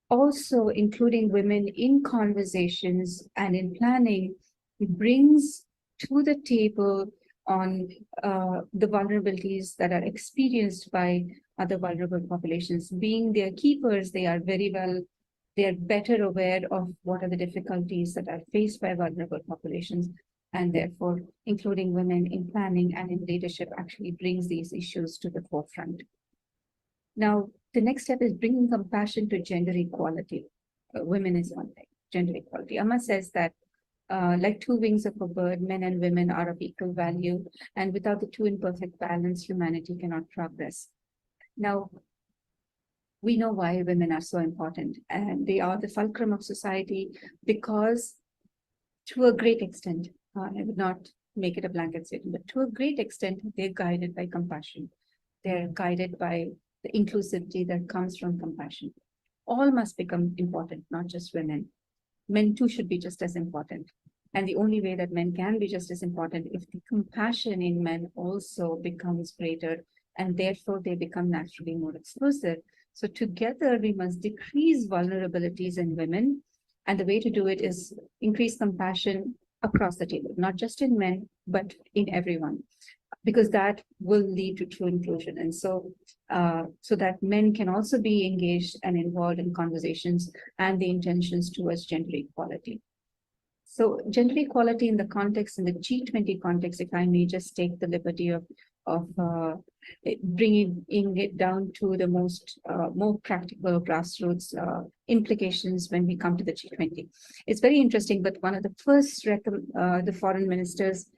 Also, including women in conversations and in planning brings to the table on the vulnerabilities that are experienced by other vulnerable populations. Being their keepers, they are better aware of what are the difficulties that are faced by vulnerable populations, and therefore including women in planning and in leadership actually brings these issues to the forefront. Now, the next step is bringing compassion to gender equality. Women is one thing, gender equality. Amma says that like two wings of a bird, men and women are of equal value, and without the two in perfect balance, humanity cannot progress. Now, we know why women are so important, and they are the fulcrum of society because to a great extent, I would not make it a blanket statement, but to a great extent, they're guided by compassion. They're guided by the inclusivity that comes from compassion. All must become important, not just women. Men too should be just as important. And the only way that men can be just as important if the compassion in men also becomes greater, and therefore they become naturally more exclusive. So together we must decrease vulnerabilities in women. And the way to do it is increase compassion across the table, not just in men, but in everyone, because that will lead to true inclusion. And so that men can also be engaged and involved in conversations and the intentions towards gender equality. So gender equality in the context, in the G20 context, if I may just take the liberty of bringing it down to the more practical grassroots implications when we come to the G20. It's very interesting, but one of the first the foreign ministers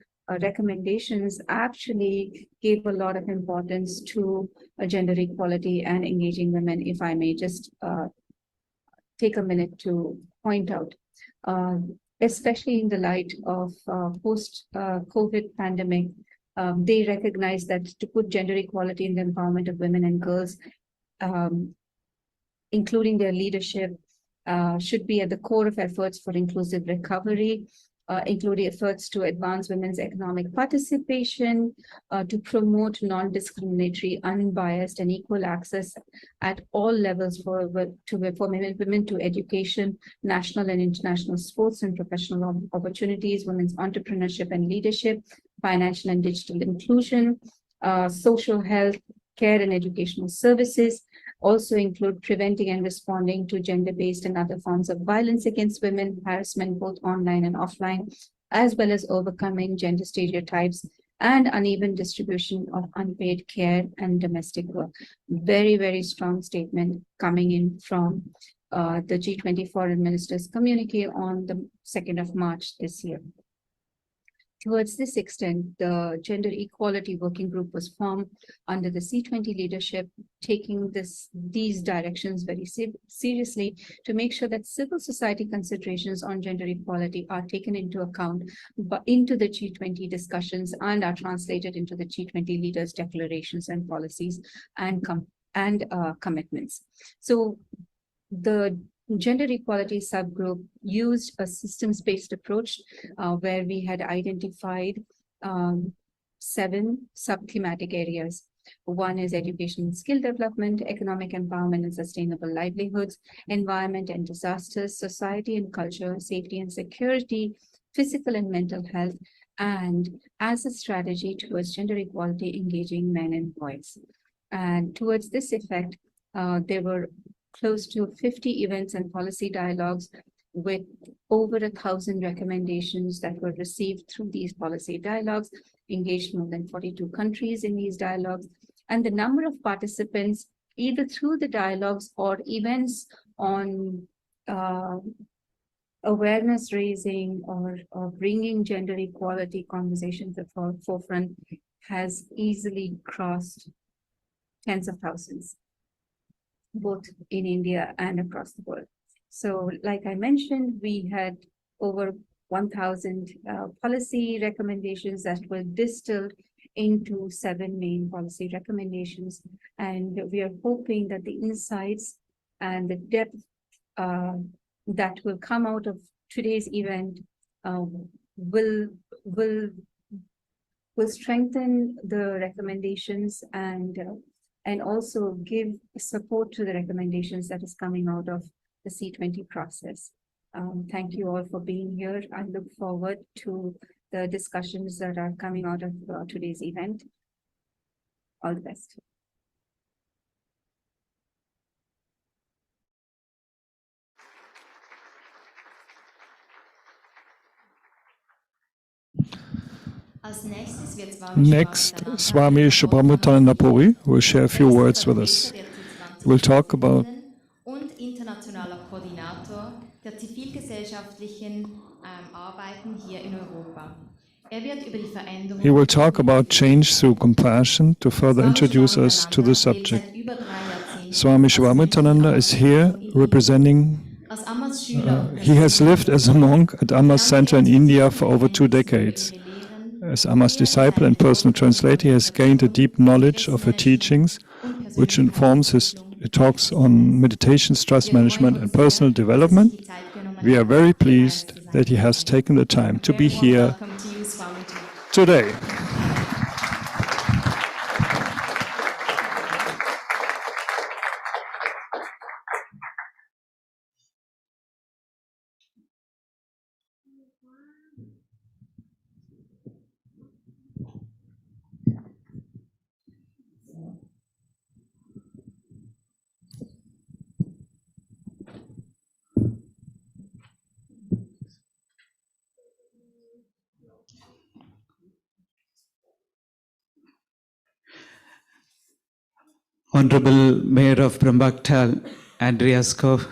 recommendations actually gave a lot of importance to gender equality and engaging women. If I may just take a minute to point out, especially in the light of post-COVID pandemic, they recognize that to put gender equality in the empowerment of women and girls, including their leadership, should be at the core of efforts for inclusive recovery, including efforts to advance women's economic participation, to promote non-discriminatory, unbiased, and equal access at all levels for women to education, national and international sports and professional opportunities, women's entrepreneurship and leadership, financial and digital inclusion, social health, care and educational services. Also include preventing and responding to gender-based and other forms of violence against women, harassment both online and offline, as well as overcoming gender stereotypes and uneven distribution of unpaid care and domestic work. Very, very strong statement coming in from the G20 Foreign Ministers communique on the 2nd of March this year. Towards this extent, the Gender Equality Working Group was formed under the C20 leadership, taking these directions very seriously to make sure that civil society considerations on gender equality are taken into account into the G20 discussions and are translated into the G20 leaders' declarations and policies and commitments. So the Gender Equality Subgroup used a systems-based approach where we had identified 7 sub-thematic areas. One is education and skill development, economic empowerment and sustainable livelihoods, environment and disasters, society and culture, safety and security, physical and mental health, and as a strategy towards gender equality, engaging men and boys. And towards this effect, there were close to 50 events and policy dialogues with over 1,000 recommendations that were received through these policy dialogues, engaged more than 42 countries in these dialogues. And the number of participants, either through the dialogues or events on awareness raising or bringing gender equality conversations at the forefront, has easily crossed tens of thousands, both in India and across the world. So like I mentioned, we had over 1,000 policy recommendations that were distilled into 7 main policy recommendations. And we are hoping that the insights and the depth that will come out of today's event will strengthen the recommendations and also give support to the recommendations that is coming out of the C20 process. Thank you all for being here. I look forward to the discussions that are coming out of today's event. All the best. Next, Swami Subramaniananda Puri will share a few words with us. We'll talk about und internationaler Koordinator der zivilgesellschaftlichen Arbeiten hier in Europa. He will talk about change through compassion to further introduce us to the subject. Swami Subramaniananda is here representing, he has lived as a monk at Amma's center in India for over 2 decades. As Amma's disciple and personal translator, he has gained a deep knowledge of her teachings, which informs his talks on meditation, stress management, and personal development. We are very pleased that he has taken the time to be here today. Honorable Mayor of Brambaktal, Andreas Koch,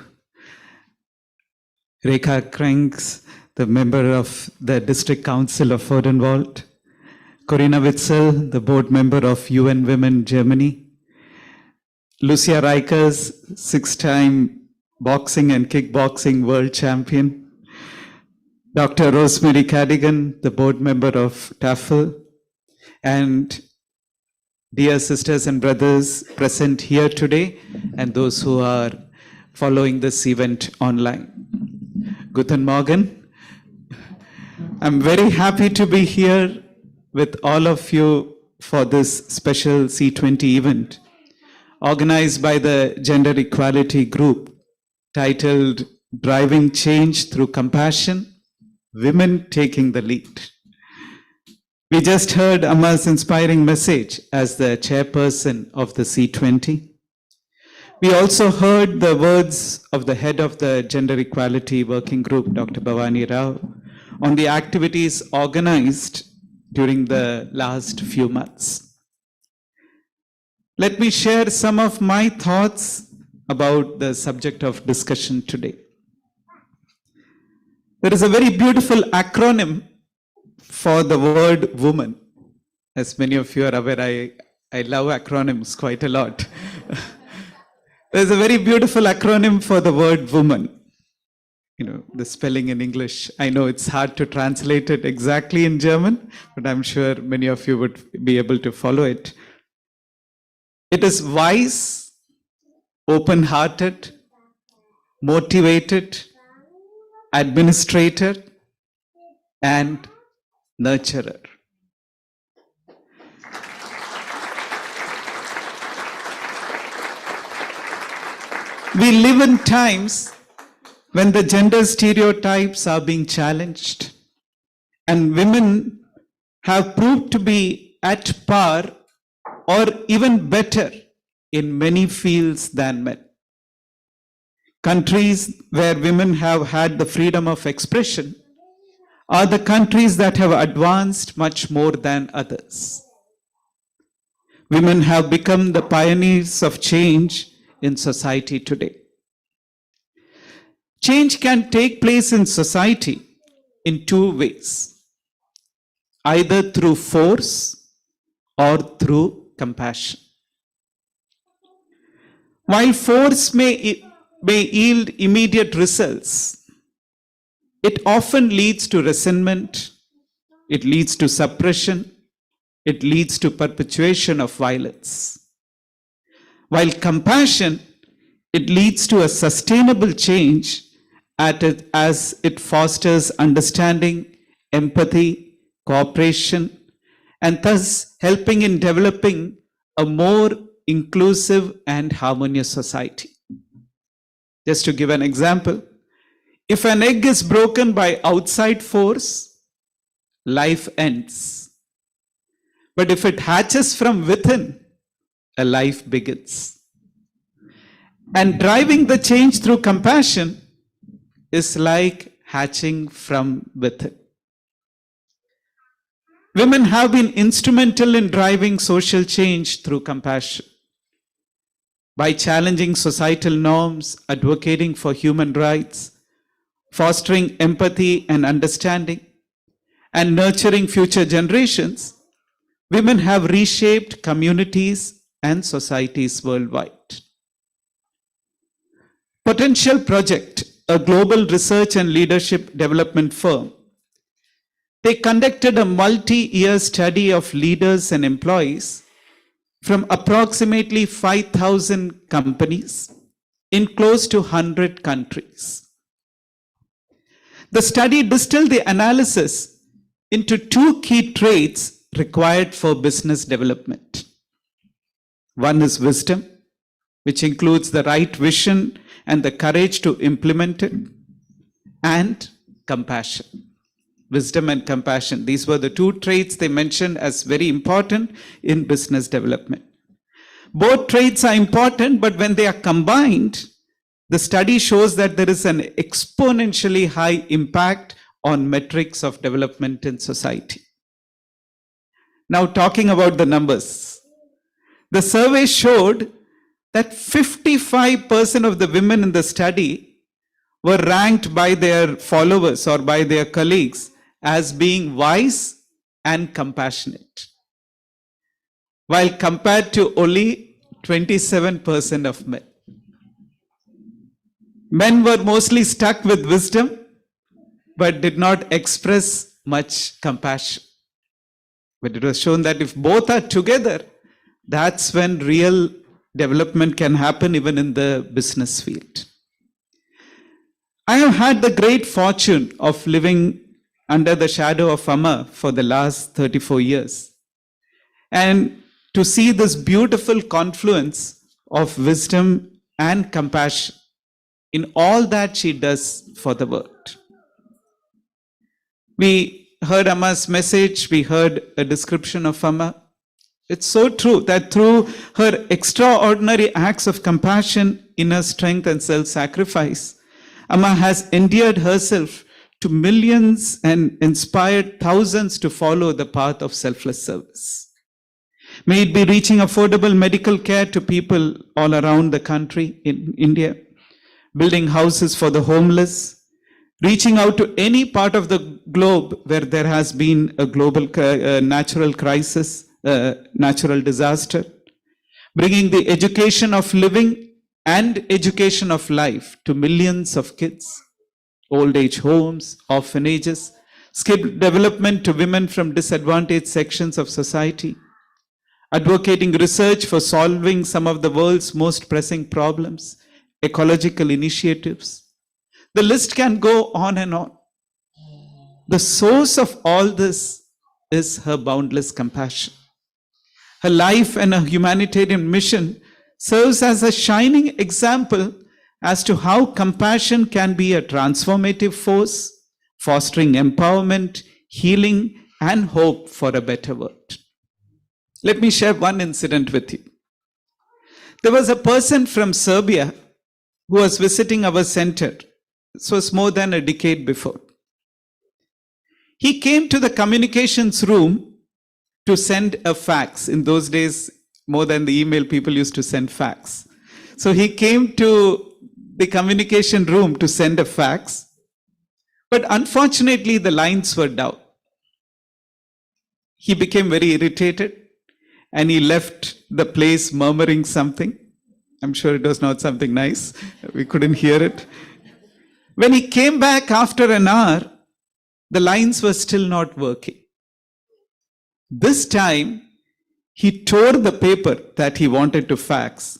Rekha Krenks, the member of the District Council of Odenwald, Corinna Witzel, the board member of UN Women Germany, Lucia Reichers, 6-time boxing and kickboxing world champion, Dr. Rosemary Cadigan, the board member of TAFL, and dear sisters and brothers present here today and those who are following this event online. Guten Morgen. I'm very happy to be here with all of you for this special C20 event organized by the Gender Equality Group titled Driving Change Through Compassion, Women Taking the Lead. We just heard Amma's inspiring message as the chairperson of the C20. We also heard the words of the head of the Gender Equality Working Group, Dr. Bhavani Rao, on the activities organized during the last few months. Let me share some of my thoughts about the subject of discussion today. There is a very beautiful acronym for the word woman. As many of you are aware, I love acronyms quite a lot. There's a very beautiful acronym for the word woman. You know, the spelling in English, I know it's hard to translate it exactly in German, but I'm sure many of you would be able to follow it. It is wise, open-hearted, motivated, administrator, and nurturer. We live in times when the gender stereotypes are being challenged, and women have proved to be at par or even better in many fields than men. Countries where women have had the freedom of expression are the countries that have advanced much more than others. Women have become the pioneers of change in society today. Change can take place in society in 2 ways, either through force or through compassion. While force may yield immediate results, it often leads to resentment, it leads to suppression, it leads to perpetuation of violence. While compassion It leads to a sustainable change as it fosters understanding, empathy, cooperation, and thus helping in developing a more inclusive and harmonious society. Just to give an example, if an egg is broken by outside force, life ends. But if it hatches from within, a life begins. And driving the change through compassion is like hatching from within. Women have been instrumental in driving social change through compassion. By challenging societal norms, advocating for human rights, fostering empathy and understanding, and nurturing future generations, women have reshaped communities and societies worldwide. Potential Project, a global research and leadership development firm, they conducted a multi-year study of leaders and employees from approximately 5,000 companies in close to 100 countries. The study distilled the analysis into two key traits required for business development. One is wisdom, which includes the right vision and the courage to implement it, and compassion. Wisdom and compassion. These were the two traits they mentioned as very important in business development. Both traits are important, but when they are combined, the study shows that there is an exponentially high impact on metrics of development in society. Now, talking about the numbers, the survey showed that 55% of the women in the study were ranked by their followers or by their colleagues as being wise and compassionate, while compared to only 27% of men. Men were mostly stuck with wisdom, but did not express much compassion. But it was shown that if both are together, that's when real development can happen even in the business field. I have had the great fortune of living under the shadow of Amma for the last 34 years. And to see this beautiful confluence of wisdom and compassion in all that she does for the world. We heard Amma's message, we heard a description of Amma. It's so true that through her extraordinary acts of compassion, inner strength, and self-sacrifice, Amma has endeared herself to millions and inspired thousands to follow the path of selfless service. May it be reaching affordable medical care to people all around the country in India, building houses for the homeless, reaching out to any part of the globe where there has been a global natural crisis, natural disaster, bringing the education of living and education of life to millions of kids, old age homes, orphanages, skill development to women from disadvantaged sections of society, advocating research for solving some of the world's most pressing problems, ecological initiatives. The list can go on and on. The source of all this is her boundless compassion. Her life and her humanitarian mission serves as a shining example as to how compassion can be a transformative force, fostering empowerment, healing, and hope for a better world. Let me share one incident with you. There was a person from Serbia who was visiting our center. This was more than a decade before. He came to the communications room to send a fax. In those days, more than the email, people used to send fax. So he came to the communication room to send a fax, but unfortunately the lines were down. He became very irritated and he left the place murmuring something. I'm sure it was not something nice. We couldn't hear it. When he came back after an hour, the lines were still not working. This time, he tore the paper that he wanted to fax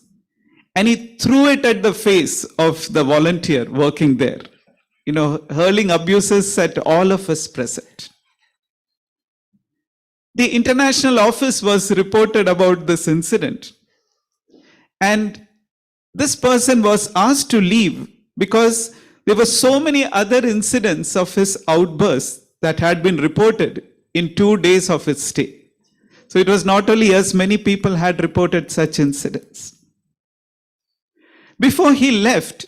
and he threw it at the face of the volunteer working there, hurling abuses at all of us present. The international office was reported about this incident, and this person was asked to leave because there were so many other incidents of his outbursts that had been reported in 2 days of his stay. So it was not only us, many people had reported such incidents. Before he left,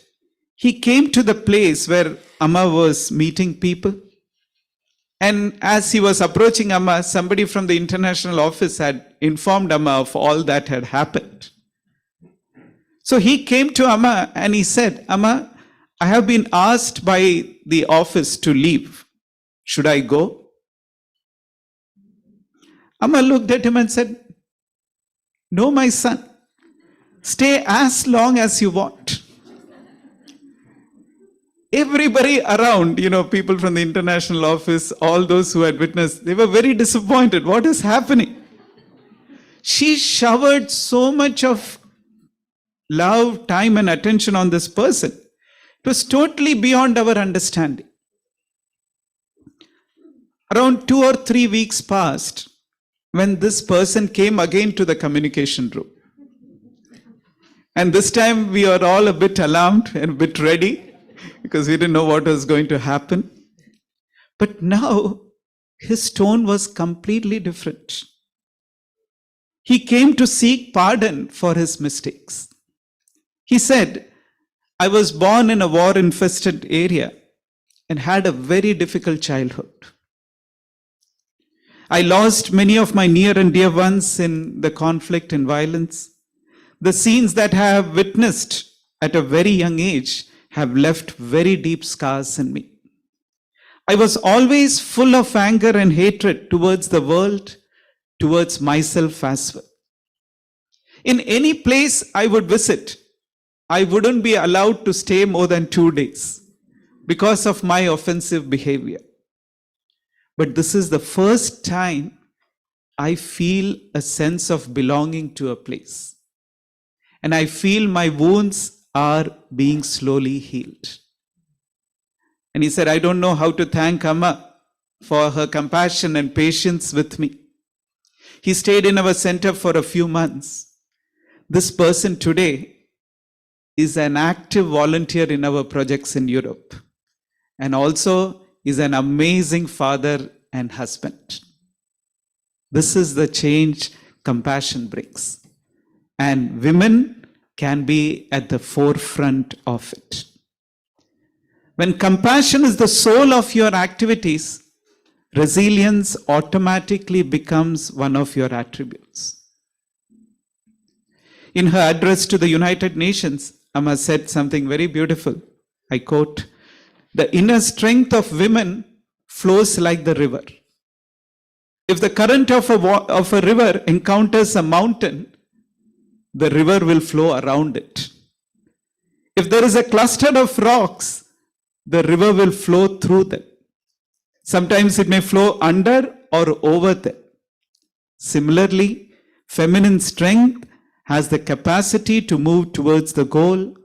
he came to the place where Amma was meeting people. And as he was approaching Amma, somebody from the international office had informed Amma of all that had happened. So he came to Amma and he said, Amma, I have been asked by the office to leave. Should I go? Amma looked at him and said, no, my son, stay as long as you want. Everybody around, people from the international office, all those who had witnessed, they were very disappointed. What is happening? She showered so much of love, time, and attention on this person. It was totally beyond our understanding. Around 2 or 3 weeks passed when this person came again to the communication room. And this time we were all a bit alarmed and a bit ready because we didn't know what was going to happen. But now his tone was completely different. He came to seek pardon for his mistakes. He said, I was born in a war-infested area and had a very difficult childhood. I lost many of my near and dear ones in the conflict and violence. The scenes that I have witnessed at a very young age have left very deep scars in me. I was always full of anger and hatred towards the world, towards myself as well. In any place I would visit, I wouldn't be allowed to stay more than 2 days because of my offensive behavior. But this is the first time I feel a sense of belonging to a place. And I feel my wounds are being slowly healed. And he said, I don't know how to thank Amma for her compassion and patience with me. He stayed in our center for a few months. This person today is an active volunteer in our projects in Europe, and also is an amazing father and husband. This is the change compassion brings. And women can be at the forefront of it. When compassion is the soul of your activities, resilience automatically becomes one of your attributes. In her address to the United Nations, Amma said something very beautiful. I quote, the inner strength of women flows like the river. If the current of a river encounters a mountain, the river will flow around it. If there is a cluster of rocks, the river will flow through them. Sometimes it may flow under or over them. Similarly, feminine strength has the capacity to move towards the goal,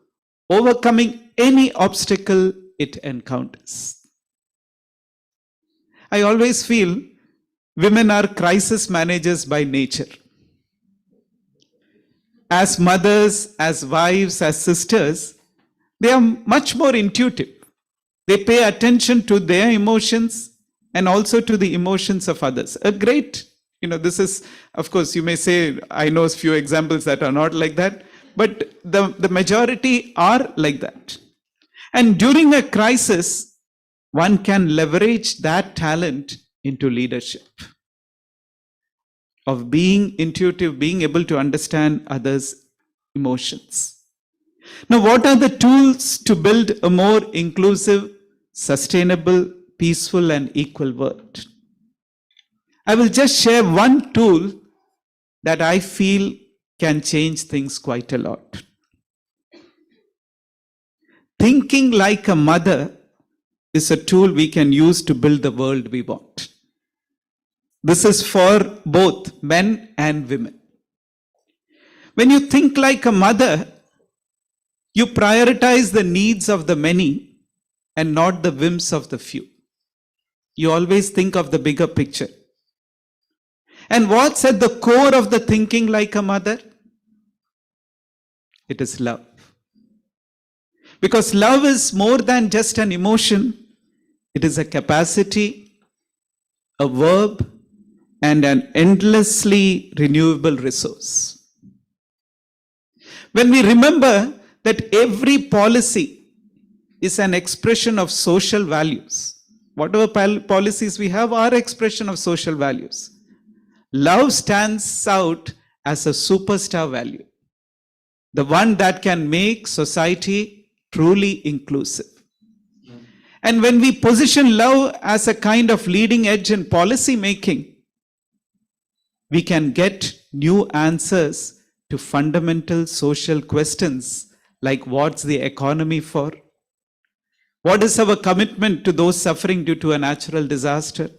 overcoming any obstacle it encounters. I always feel women are crisis managers by nature. As mothers, as wives, as sisters, they are much more intuitive. They pay attention to their emotions and also to the emotions of others. A great, this is, of course, you may say, I know a few examples that are not like that, but the majority are like that. And during a crisis, one can leverage that talent into leadership. Of being intuitive, being able to understand others' emotions. Now, what are the tools to build a more inclusive, sustainable, peaceful, and equal world? I will just share one tool that I feel can change things quite a lot. Thinking like a mother is a tool we can use to build the world we want. This is for both men and women. When you think like a mother, You prioritize the needs of the many and not the whims of the few. You always think of the bigger picture. And what's at the core of the thinking like a mother? It is love. Because love is more than just an emotion. It is a capacity, a verb, and an endlessly renewable resource. When we remember that every policy is an expression of social values, whatever policies we have are expression of social values, love stands out as a superstar value, the one that can make society truly inclusive. And when we position love as a kind of leading edge in policy making, we can get new answers to fundamental social questions like what's the economy for? What is our commitment to those suffering due to a natural disaster?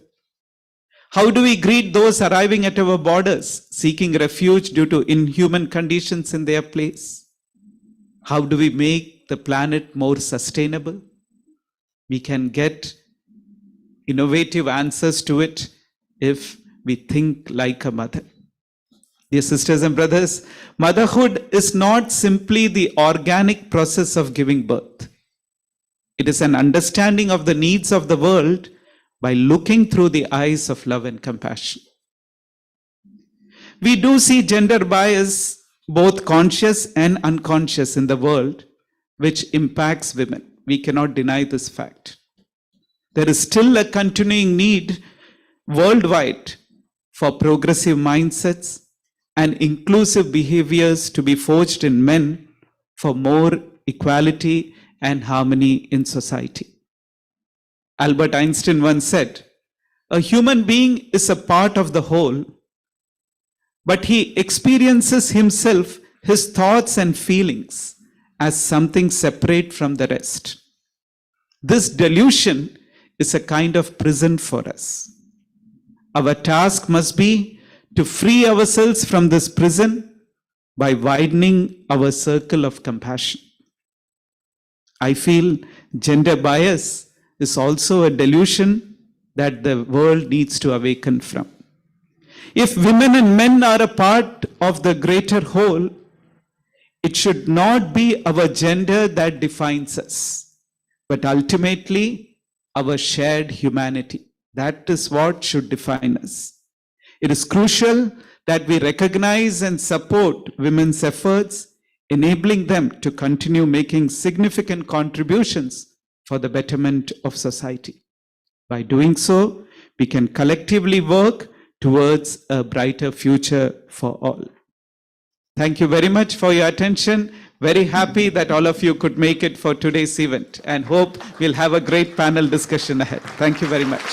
How do we greet those arriving at our borders, seeking refuge due to inhuman conditions in their place? How do we make the planet more sustainable? We can get innovative answers to it if we think like a mother. Dear sisters and brothers, motherhood is not simply the organic process of giving birth. It is an understanding of the needs of the world by looking through the eyes of love and compassion. We do see gender bias, both conscious and unconscious, in the world, which impacts women. We cannot deny this fact. There is still a continuing need worldwide for progressive mindsets and inclusive behaviors to be forged in men for more equality and harmony in society. Albert Einstein once said, "A human being is a part of the whole, but he experiences himself, his thoughts and feelings, as something separate from the rest." This delusion is a kind of prison for us. Our task must be to free ourselves from this prison by widening our circle of compassion. I feel gender bias is also a delusion that the world needs to awaken from. If women and men are a part of the greater whole, it should not be our gender that defines us, but ultimately our shared humanity. That is what should define us. It is crucial that we recognize and support women's efforts, enabling them to continue making significant contributions for the betterment of society. By doing so, we can collectively work towards a brighter future for all. Thank you very much for your attention. Very happy that all of you could make it for today's event, and hope we'll have a great panel discussion ahead. Thank you very much.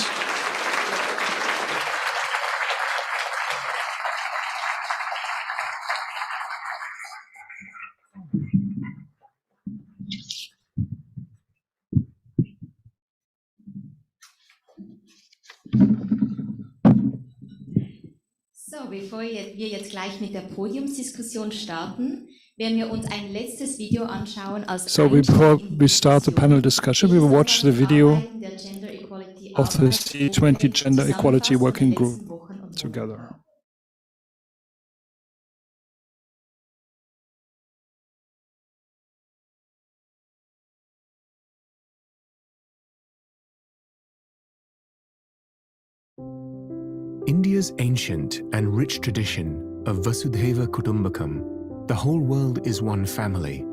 So, bevor wir jetzt gleich mit der Podiumsdiskussion starten, werden wir uns ein letztes Video anschauen als So before we start the panel discussion, we will watch the video of the C20 Gender Equality Working Group together. India's ancient and rich tradition of Vasudhaiva Kutumbakam, the whole world is one family,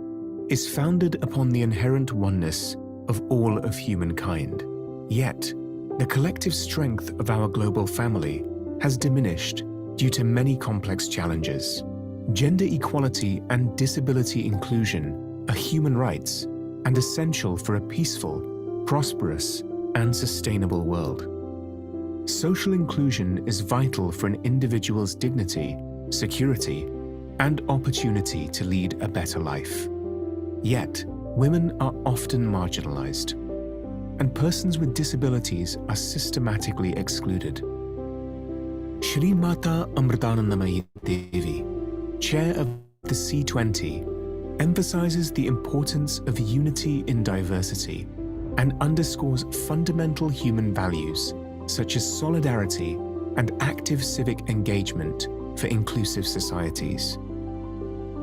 is founded upon the inherent oneness of all of humankind. Yet, the collective strength of our global family has diminished due to many complex challenges. Gender equality and disability inclusion are human rights and essential for a peaceful, prosperous, and sustainable world. Social inclusion is vital for an individual's dignity, security, and opportunity to lead a better life. Yet, women are often marginalized, and persons with disabilities are systematically excluded. Shri Mata Amritanandamayi Devi, chair of the C20, emphasizes the importance of unity in diversity and underscores fundamental human values such as solidarity and active civic engagement for inclusive societies.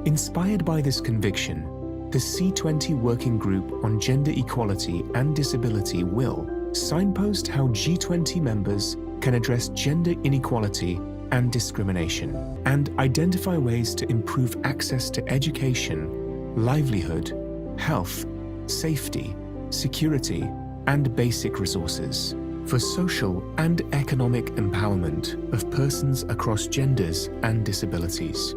Inspired by this conviction, the C20 Working Group on Gender Equality and Disability will signpost how G20 members can address gender inequality and discrimination, and identify ways to improve access to education, livelihood, health, safety, security, and basic resources for social and economic empowerment of persons across genders and disabilities.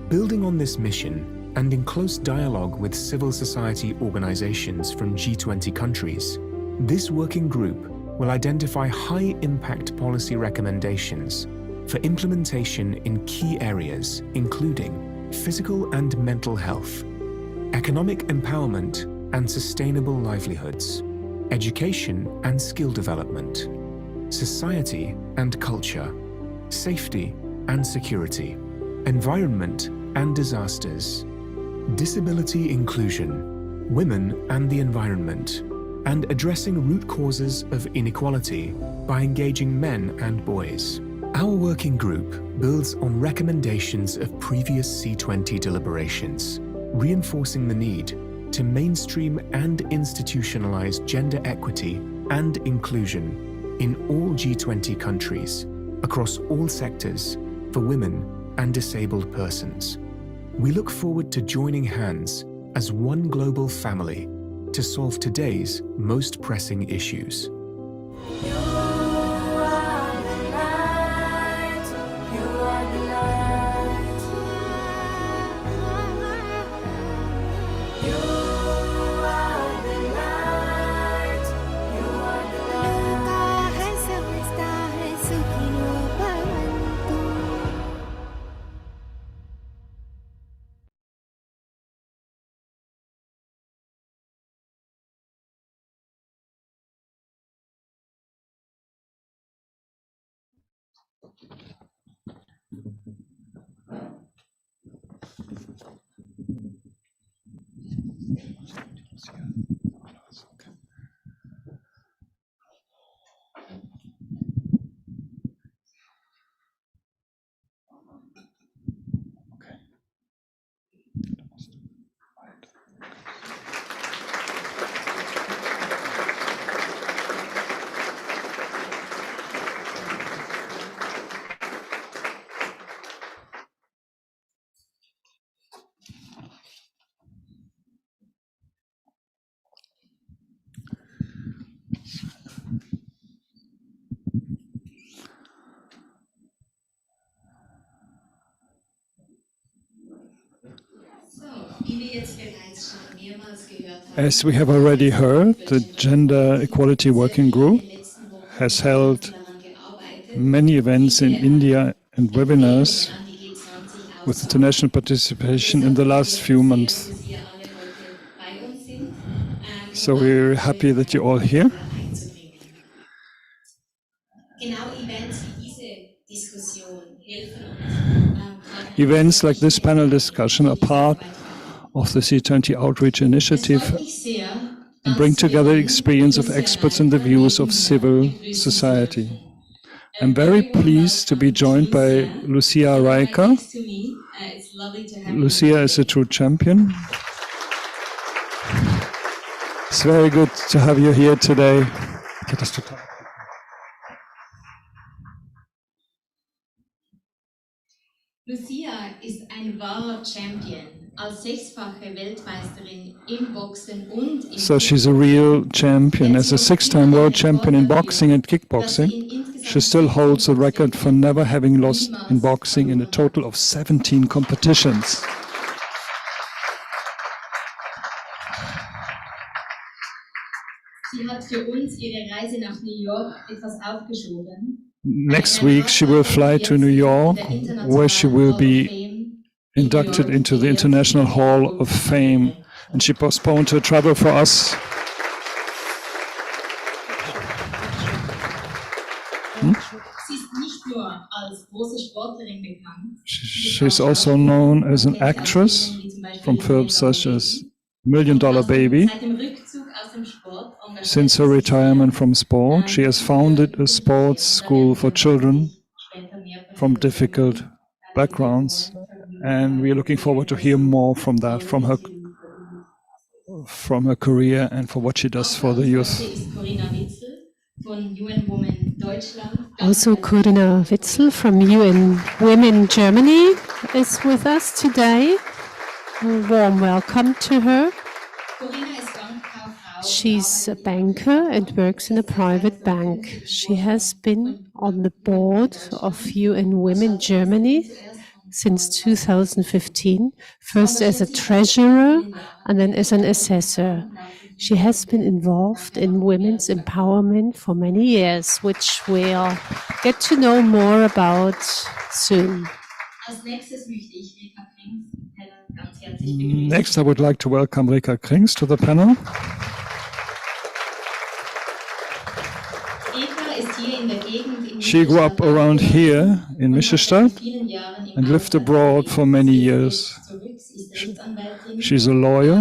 Building on this mission and in close dialogue with civil society organizations from G20 countries, this working group will identify high-impact policy recommendations for implementation in key areas including physical and mental health, economic empowerment and sustainable livelihoods, education and skill development, society and culture, safety and security, environment and disasters, disability inclusion, women and the environment, and addressing root causes of inequality by engaging men and boys. Our working group builds on recommendations of previous C20 deliberations, reinforcing the need to mainstream and institutionalize gender equity and inclusion in all G20 countries, across all sectors, for women and disabled persons. We look forward to joining hands as one global family to solve today's most pressing issues. As we have already heard, the Gender Equality Working Group has held many events in India and webinars with international participation in the last few months. So we're happy that you're all here. Events like this panel discussion are part of the C20 Outreach Initiative and bring together the experience of experts and the views of civil society. I'm very pleased to be joined by Lucia Raika. Lucia is a true champion. It's very good to have you here today. Lucia ist ein wahrer Champion. Als sechsfache Weltmeisterin im Boxen und im So she's a real champion. As a six-time world champion in boxing and kickboxing, she still holds the record for never having lost in boxing in a total of 17 competitions. Sie hat für uns ihre Reise nach New York etwas aufgeschoben. Next week, she will fly to New York, where she will be inducted into the International Hall of Fame, and she postponed her travel for us. She's also known as an actress from films such as $1 Million Baby. Since her retirement from sport, she has founded a sports school for children from difficult backgrounds, and we are looking forward to hear more from that, from her career and for what she does for the youth. Also, Corinna Witzel from UN Women Germany is with us today. A warm welcome to her. She's a banker and works in a private bank. She has been on the board of UN Women Germany since 2015, first as a treasurer and then as an assessor. She has been involved in women's empowerment for many years, which we'll get to know more about soon. Next, I would like to welcome Rika Krings to the panel. She grew up around here in Mischestadt and lived abroad for many years. She's a lawyer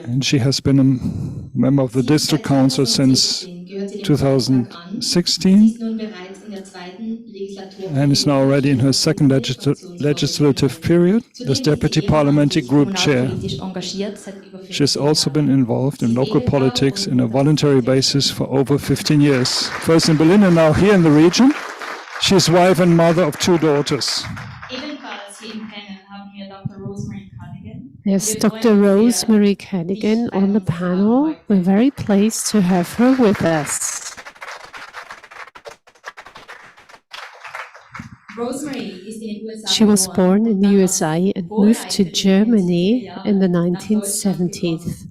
and she has been a member of the district council since 2016 and is now already in her second legislative period as deputy parliamentary group chair. She has also been involved in local politics in a voluntary basis for over 15 years, first in Berlin and now here in the region. She is wife and mother of 2 daughters. Yes, Dr. Rosemary Cadigan on the panel. We're very pleased to have her with us. She was born in the USA and moved to Germany in the 1970s.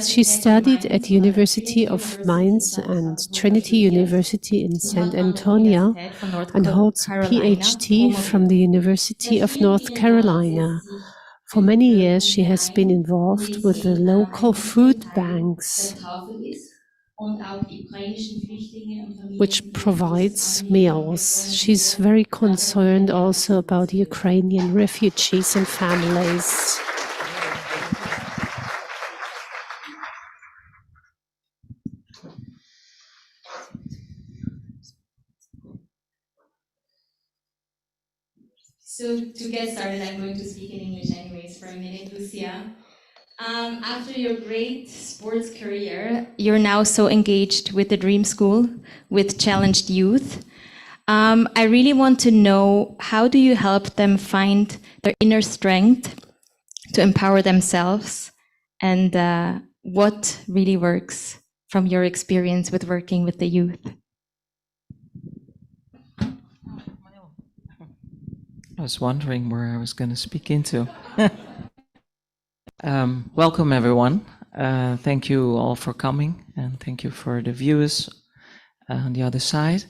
She studied at University of Mainz and Trinity University in St. Antonia and holds a PhD from the University of North Carolina. For many years, she has been involved with the local food banks, which provides meals. She's very concerned also about Ukrainian refugees and families. So to get started, I'm going to speak in English anyways for a minute, Lucia. After your great sports career, you're now so engaged with the Dream School, with challenged youth. I really want to know, how do you help them find their inner strength to empower themselves, and what really works from your experience with working with the youth? I was wondering where I was going to speak into. Welcome, everyone. Thank you all for coming, and thank you for the viewers on the other side.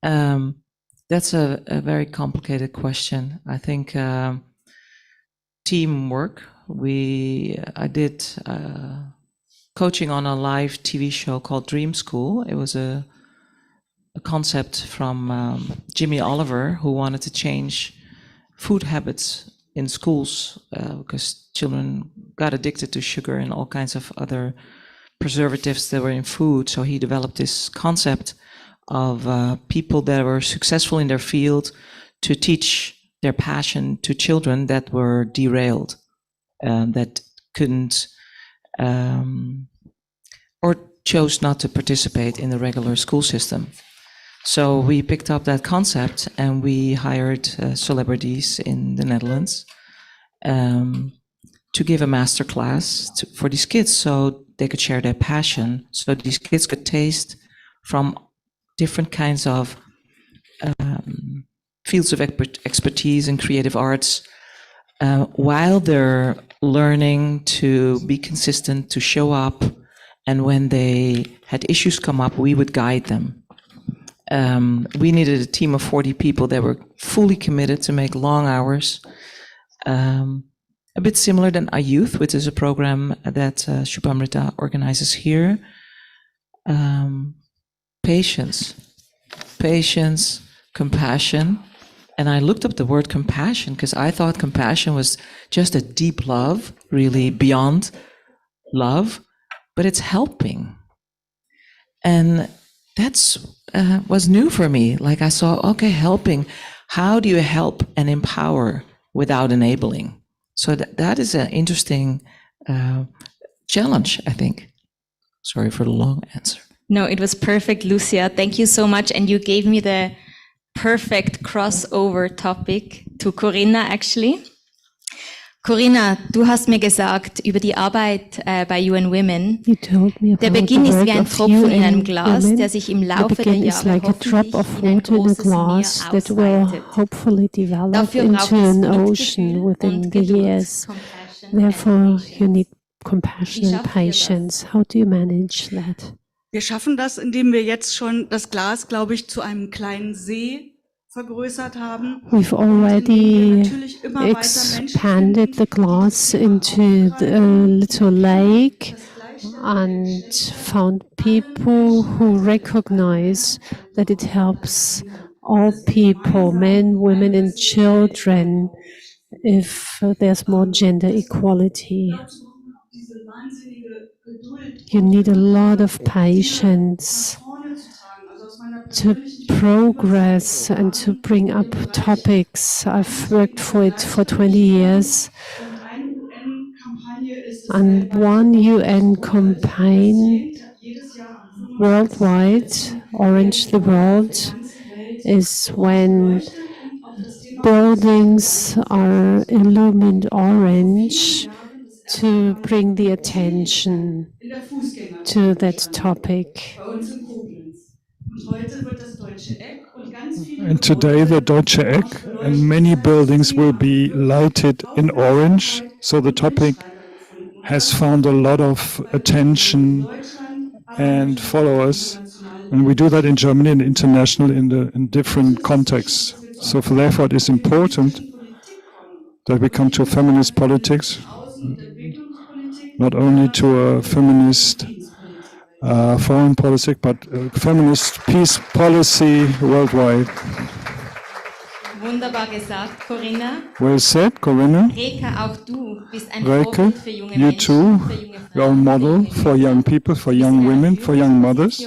That's a very complicated question. I think teamwork. I did coaching on a live TV show called Dream School. It was a concept from Jimmy Oliver, who wanted to change food habits in schools because children got addicted to sugar and all kinds of other preservatives that were in food. So he developed this concept of people that were successful in their field to teach their passion to children that were derailed, that couldn't or chose not to participate in the regular school system. So we picked up that concept and we hired celebrities in the Netherlands to give a master class for these kids so they could share their passion, so these kids could taste from different kinds of fields of expertise in creative arts while they're learning to be consistent, to show up, and when they had issues come up, we would guide them. We needed a team of 40 people that were fully committed to make long hours. a bit similar than Our Youth, which is a program that Amrita organizes here. Patience, compassion. And I looked up the word compassion because I thought compassion was just a deep love, really beyond love, but it's helping. And that's was new for me. Like I saw, okay, helping. How do you help and empower without enabling? So that is an interesting challenge, I think. Sorry for the long answer. No, it was perfect, Lucia. Thank you so much. And you gave me the perfect crossover topic to Corinna, actually. Corinna, du hast mir gesagt über die Arbeit bei UN Women, der Beginn ist wie ein Tropfen in einem Glas, der sich im Laufe der Jahre hoffentlich in ein großes Meer ausweitet. Dafür braucht es Mitgefühl und Geduld. Therefore, you need compassion and patience. How do you manage that? Wir schaffen das, indem wir jetzt schon das Glas, glaube ich, zu einem kleinen See vergrößert haben. We've already expanded the glass into a little lake and found people who recognize that it helps all people, men, women, and children, if there's more gender equality. You need a lot of patience to progress and to bring up topics. I've worked for it for 20 years. And one UN campaign worldwide, Orange the World, is when buildings are illuminated orange to bring the attention to that topic. And today the Deutsche Eck and many buildings will be lighted in orange. So the topic has found a lot of attention and followers. And we do that in Germany and international in different contexts. So therefore it is important that we come to feminist politics, not only to a feminist foreign policy, but feminist peace policy worldwide. Wunderbar gesagt, Corinna. Well said, Corinna. Reka, auch du bist ein Reke, Vorbild für junge you Menschen, too. für junge Frauen. You are a model for young people, for young women, for young mothers.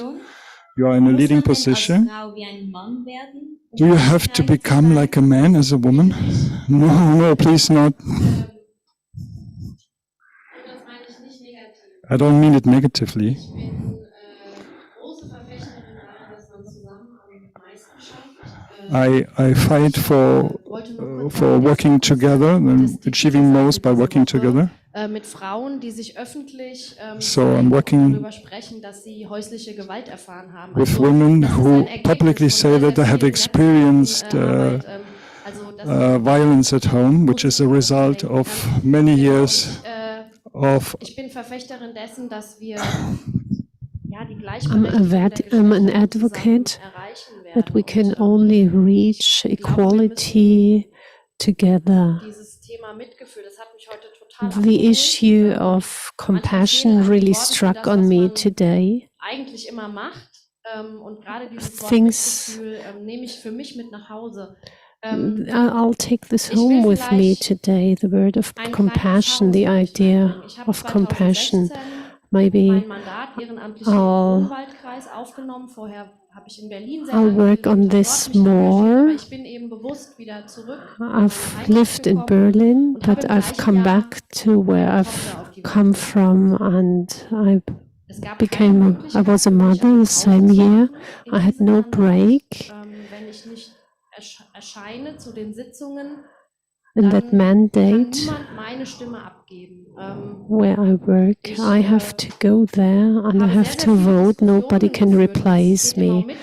You are in a leading position. Do you have to become like a man as a woman? No, please not. I don't mean it negatively. I fight for working together and achieving most by working together. So I'm working with women who publicly say that they have experienced violence at home, which is a result of many years of I'm an advocate that we can only reach equality together. The issue of compassion really struck on me today. Things I'll take this home with me today, the word of compassion, the idea of compassion. Maybe I'll work on this more. I've lived in Berlin, but I've come back to where I've come from, and I was a mother the same year. I had no break. In that mandate where I work, I have to go there and I have to vote. Nobody can replace me.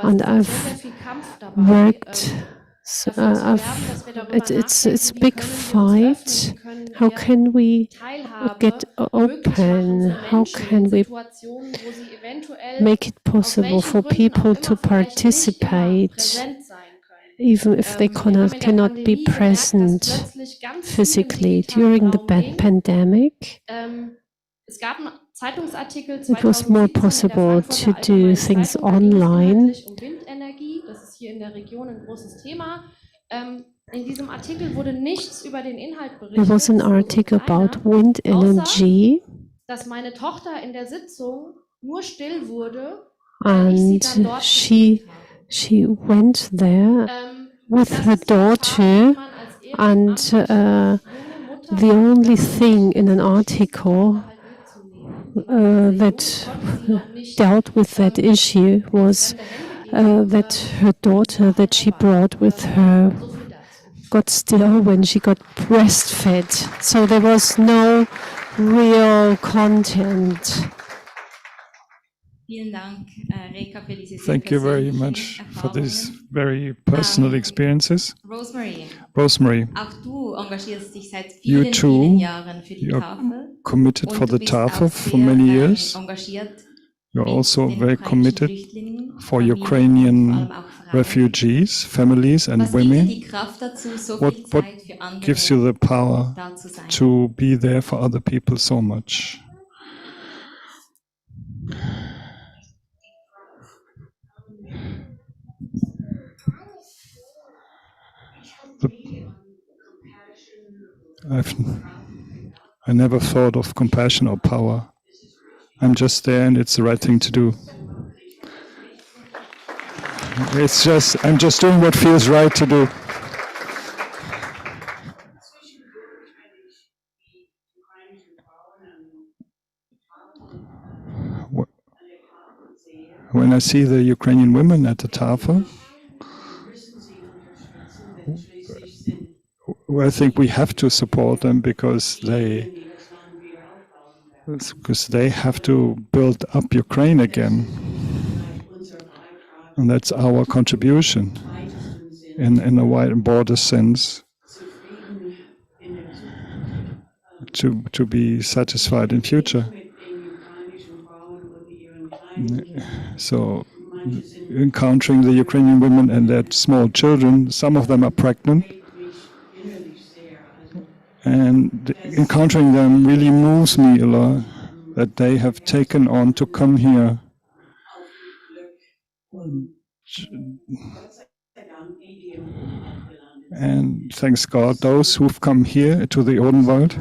And I've worked, it's a big fight. How can we get open? How can we make it possible for people to participate even if they cannot be present physically. During the pandemic, it was more possible to do things online. There was an article about wind energy, and she went there with her daughter, and the only thing in an article that dealt with that issue was that her daughter that she brought with her got still when she got breastfed. So there was no real content. Thank you very much for these very personal experiences. Rosemary, you too, you're committed for the Tafel for many years. You're also very committed for Ukrainian refugees, families and women. What gives you the power to be there for other people so much? I never thought of compassion or power. I'm just there and it's the right thing to do. I'm just doing what feels right to do. When I see the Ukrainian women at the Tafel, I think we have to support them because they have to build up Ukraine again. And that's our contribution in a wide border sense to be satisfied in future. So encountering the Ukrainian women and their small children, some of them are pregnant, and encountering them really moves me a lot, that they have taken on to come here. And thanks God, those who've come here to the Odenwald,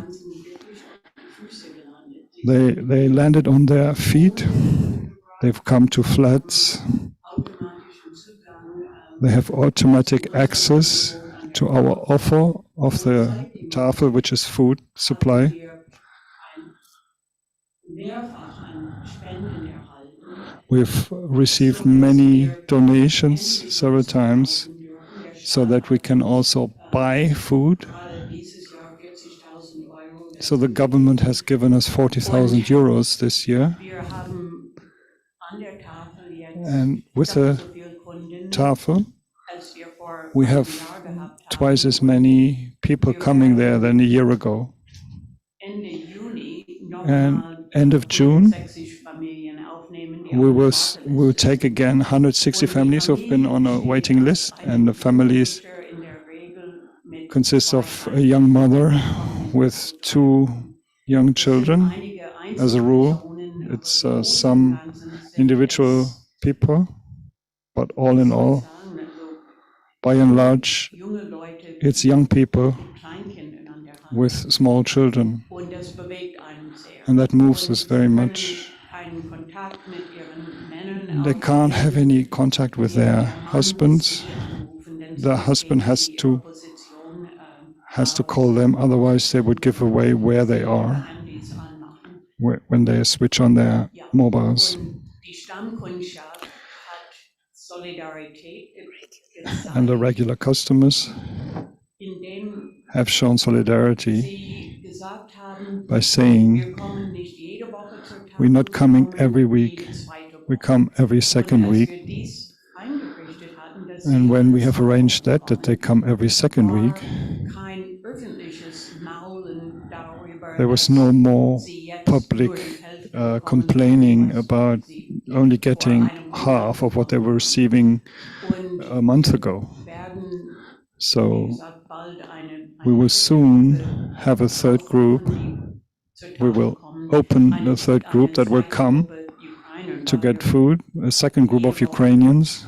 they landed on their feet. They've come to flats. They have automatic access to our offer of the Tafel, which is food supply. We've received many donations several times so that we can also buy food. So the government has given us 40,000 euros this year. And with the Tafel, we have twice as many people coming there than a year ago. And end of June, we will take again 160 families who've been on a waiting list, and the families consist of a young mother with 2 young children. As a rule, it's some individual people, but all in all, by and large, it's young people with small children. And that moves us very much. They can't have any contact with their husbands. The husband has to call them, otherwise they would give away where they are when they switch on their mobiles. And the regular customers have shown solidarity by saying, we're not coming every week, we come every second week. And when we have arranged that they come every second week, there was no more public complaining about only getting half of what they were receiving a month ago. So we will soon have a third group. We will open the third group that will come to get food, a second group of Ukrainians,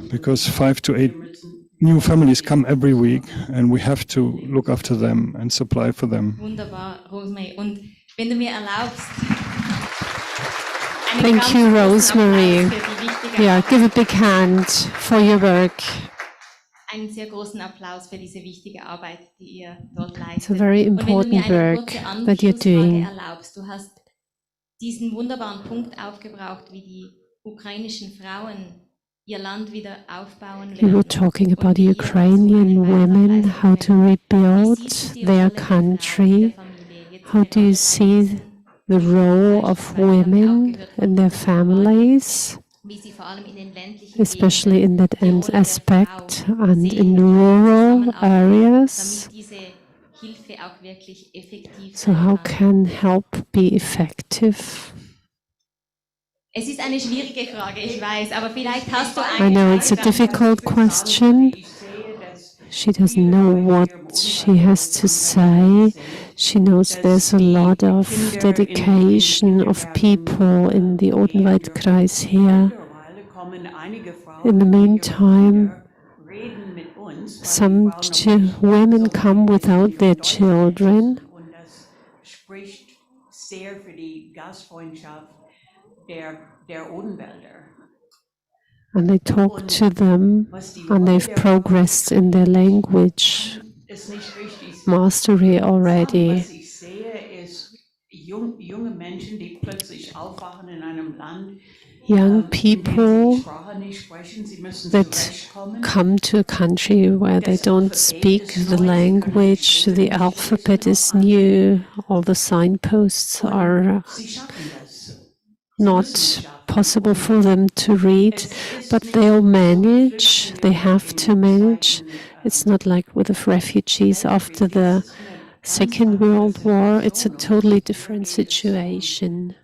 because 5 to 8 new families come every week, and we have to look after them and supply for them. Wunderbar, Rosemary. Und wenn du mir erlaubst, Thank you, Rosemary. Yeah, give a big hand for your work. einen sehr großen Applaus für diese wichtige Arbeit, die ihr dort leistet. It's a very important work that you're doing. Erlaubst, du hast diesen wunderbaren Punkt aufgebraucht, wie die ukrainischen Frauen ihr Land wieder aufbauen werden. You were talking about Ukrainian women, how to rebuild their country. How do you see the role of women and their families, especially in that aspect and in rural areas? So how can help be effective? Es ist eine schwierige Frage, ich weiß, aber vielleicht hast du I know it's a difficult question. She doesn't know what she has to say. She knows there's a lot of dedication of people in the Odenwaldkreis here. In the meantime, some women come without their children. And they talk to them, and they've progressed in their language mastery already. Young people that come to a country where they don't speak the language, the alphabet is new, all the signposts are not possible for them to read, but they'll manage, they have to manage. It's not like with the refugees after the Second World War, it's a totally different situation.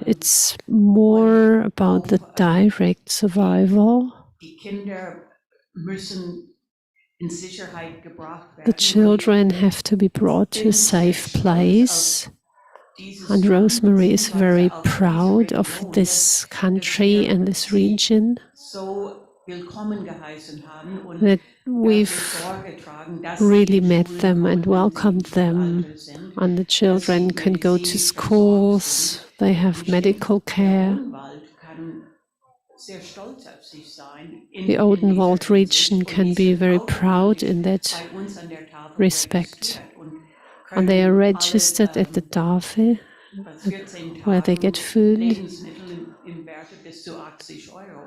It's more about the direct survival. The children have to be brought to a safe place. And Rosemary is very proud of this country and this region, that we've really met them and welcomed them, and the children can go to schools, they have medical care. The Odenwald region can be very proud in that respect. And they are registered at the Tafel, where they get food,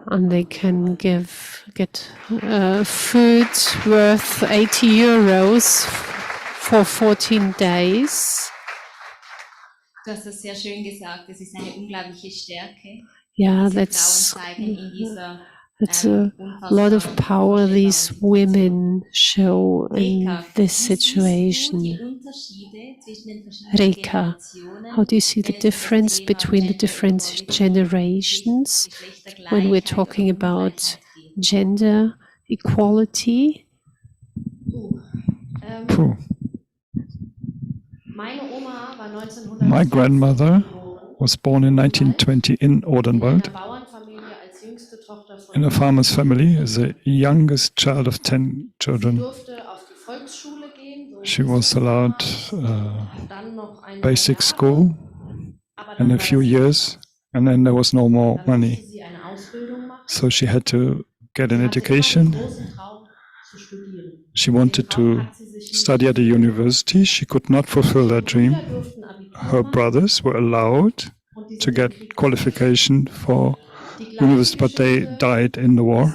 and they can get food worth 80 euros for 14 days. Du hast das sehr schön gesagt, es ist eine unglaubliche Stärke. Yeah, that's a lot of power these women show in this situation. Reka, how do you see the difference between the different generations when we're talking about gender equality? My grandmother was born in 1920 in Odenwald, in a farmer's family, as the youngest child of 10 children. She was allowed basic school in a few years, and then there was no more money. So she had to get an education. She wanted to study at a university. She could not fulfill that dream. Her brothers were allowed to get qualification for university, but they died in the war.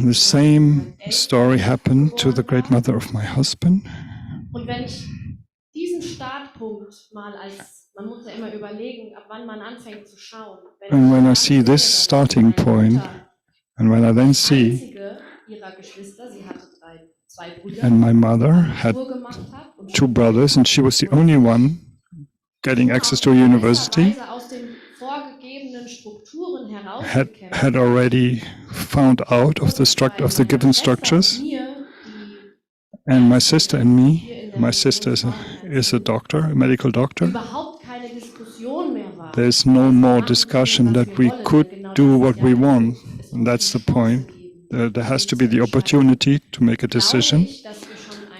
The same story happened to the great mother of my husband. And when I see this starting point, and when I then see, and my mother had 2 brothers, and she was the only one getting access to a university. had already found out of the given structures. And my sister and me, my sister is a doctor, a medical doctor. There's no more discussion that we could do what we want. And that's the point. There has to be the opportunity to make a decision.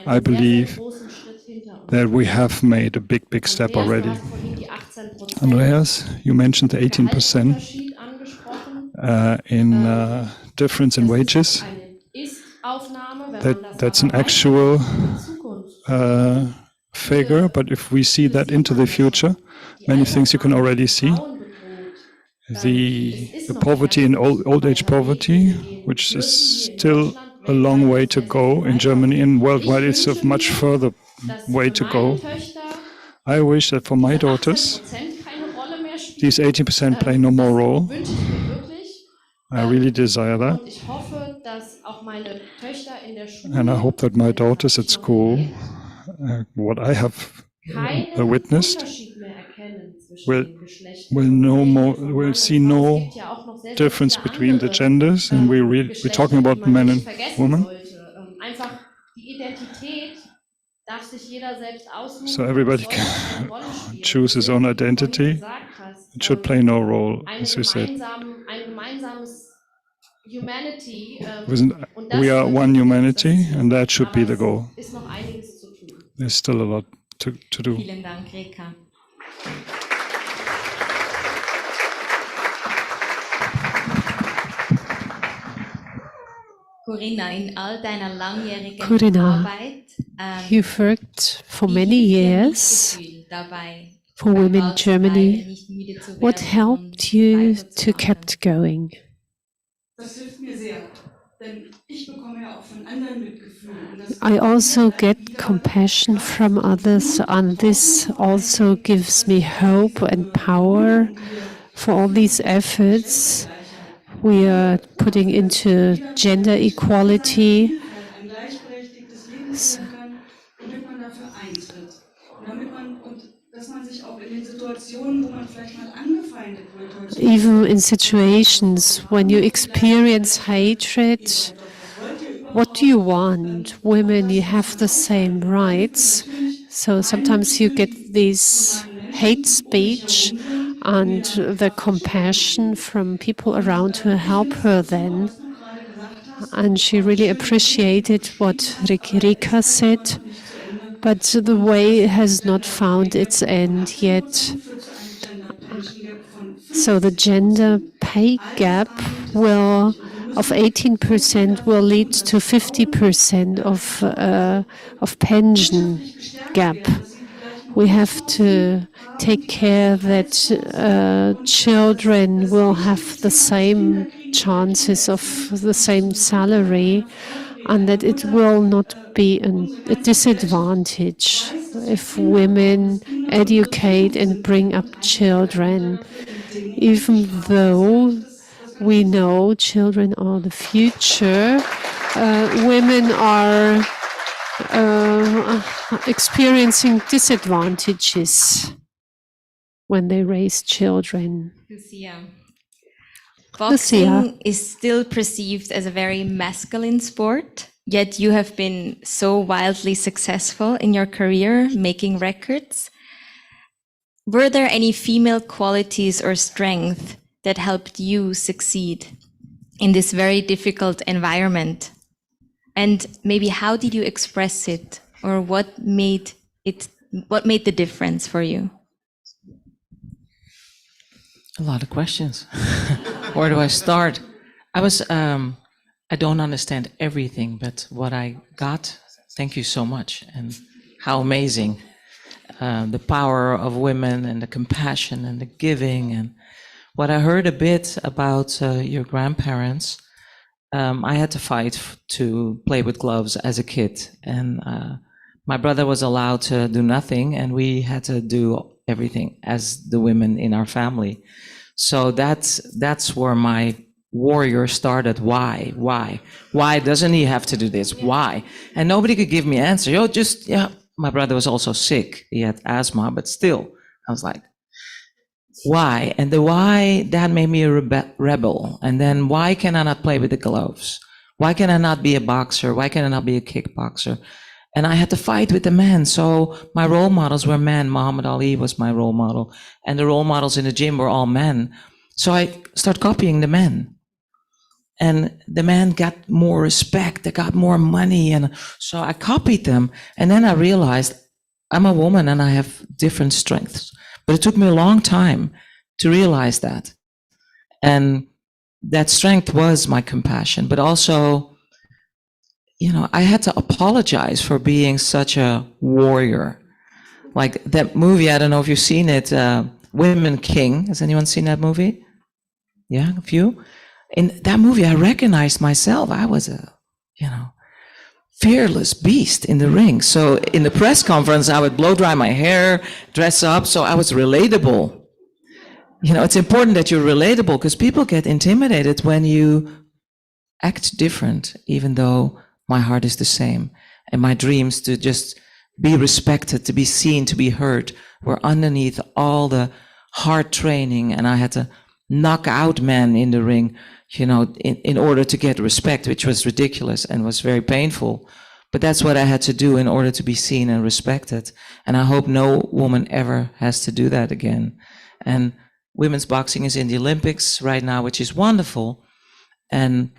I believe that we have made a big step already. Andreas, you mentioned the 18% in difference in wages. That's an actual figure, but if we see that into the future, many things you can already see. The poverty in old age poverty, which is still a long way to go in Germany, and worldwide it's a much further way to go. I wish that for my daughters, these 18% play no more role. I really desire that. And I hope that my daughters at school, what I have witnessed, will see no difference between the genders, and we're talking about men and women. So everybody can choose his own identity. It should play no role, as you said. We are one humanity, and that should be the goal. There's still a lot to do. Vielen Dank, Reka. Corinna, in all deiner langjährigen Arbeit, you've worked for many years for women in Germany. What helped you to keep going? I also get compassion from others, and this also gives me hope and power for all these efforts we are putting into gender equality. Even in situations when you experience hatred, what do you want? Women, you have the same rights. So sometimes you get this hate speech and the compassion from people around who help her then. And she really appreciated what Rika said, but the way has not found its end yet. So the gender pay gap of 18% will lead to 50% of pension gap. We have to take care that children will have the same chances of the same salary, and that it will not be a disadvantage if women educate and bring up children. Even though we know children are the future, women are experiencing disadvantages when they raise children. Boxing is still perceived as a very masculine sport, yet you have been so wildly successful in your career, making records. Were there any female qualities or strength that helped you succeed in this very difficult environment? And maybe how did you express it, or what made the difference for you? A lot of questions. Where do I start? I don't understand everything, but what I got, thank you so much. And how amazing the power of women and the compassion and the giving. And what I heard a bit about your grandparents, I had to fight to play with gloves as a kid. And my brother was allowed to do nothing, and we had to do everything as the women in our family. So that's where my warrior started. Why? Why doesn't he have to do this? Why? And nobody could give me an answer. My brother was also sick. He had asthma, but still, I was like, why? And the why, that made me a rebel. And then why can I not play with the gloves? Why can I not be a boxer? Why can I not be a kickboxer? And I had to fight with the men. So my role models were men. Muhammad Ali was my role model. And the role models in the gym were all men. So I started copying the men. And the men got more respect. They got more money. And so I copied them. And then I realized I'm a woman and I have different strengths. But it took me a long time to realize that. And that strength was my compassion, but also, you know, I had to apologize for being such a warrior. Like that movie, I don't know if you've seen it, Women King. Has anyone seen that movie? Yeah, a few? In that movie, I recognized myself. I was a, you know, fearless beast in the ring. So in the press conference, I would blow dry my hair, dress up, so I was relatable. You know, it's important that you're relatable because people get intimidated when you act different, even though my heart is the same. And my dreams to just be respected, to be seen, to be heard were underneath all the hard training. And I had to knock out men in the ring, you know, in order to get respect, which was ridiculous and was very painful. But that's what I had to do in order to be seen and respected. And I hope no woman ever has to do that again. And women's boxing is in the Olympics right now, which is wonderful. And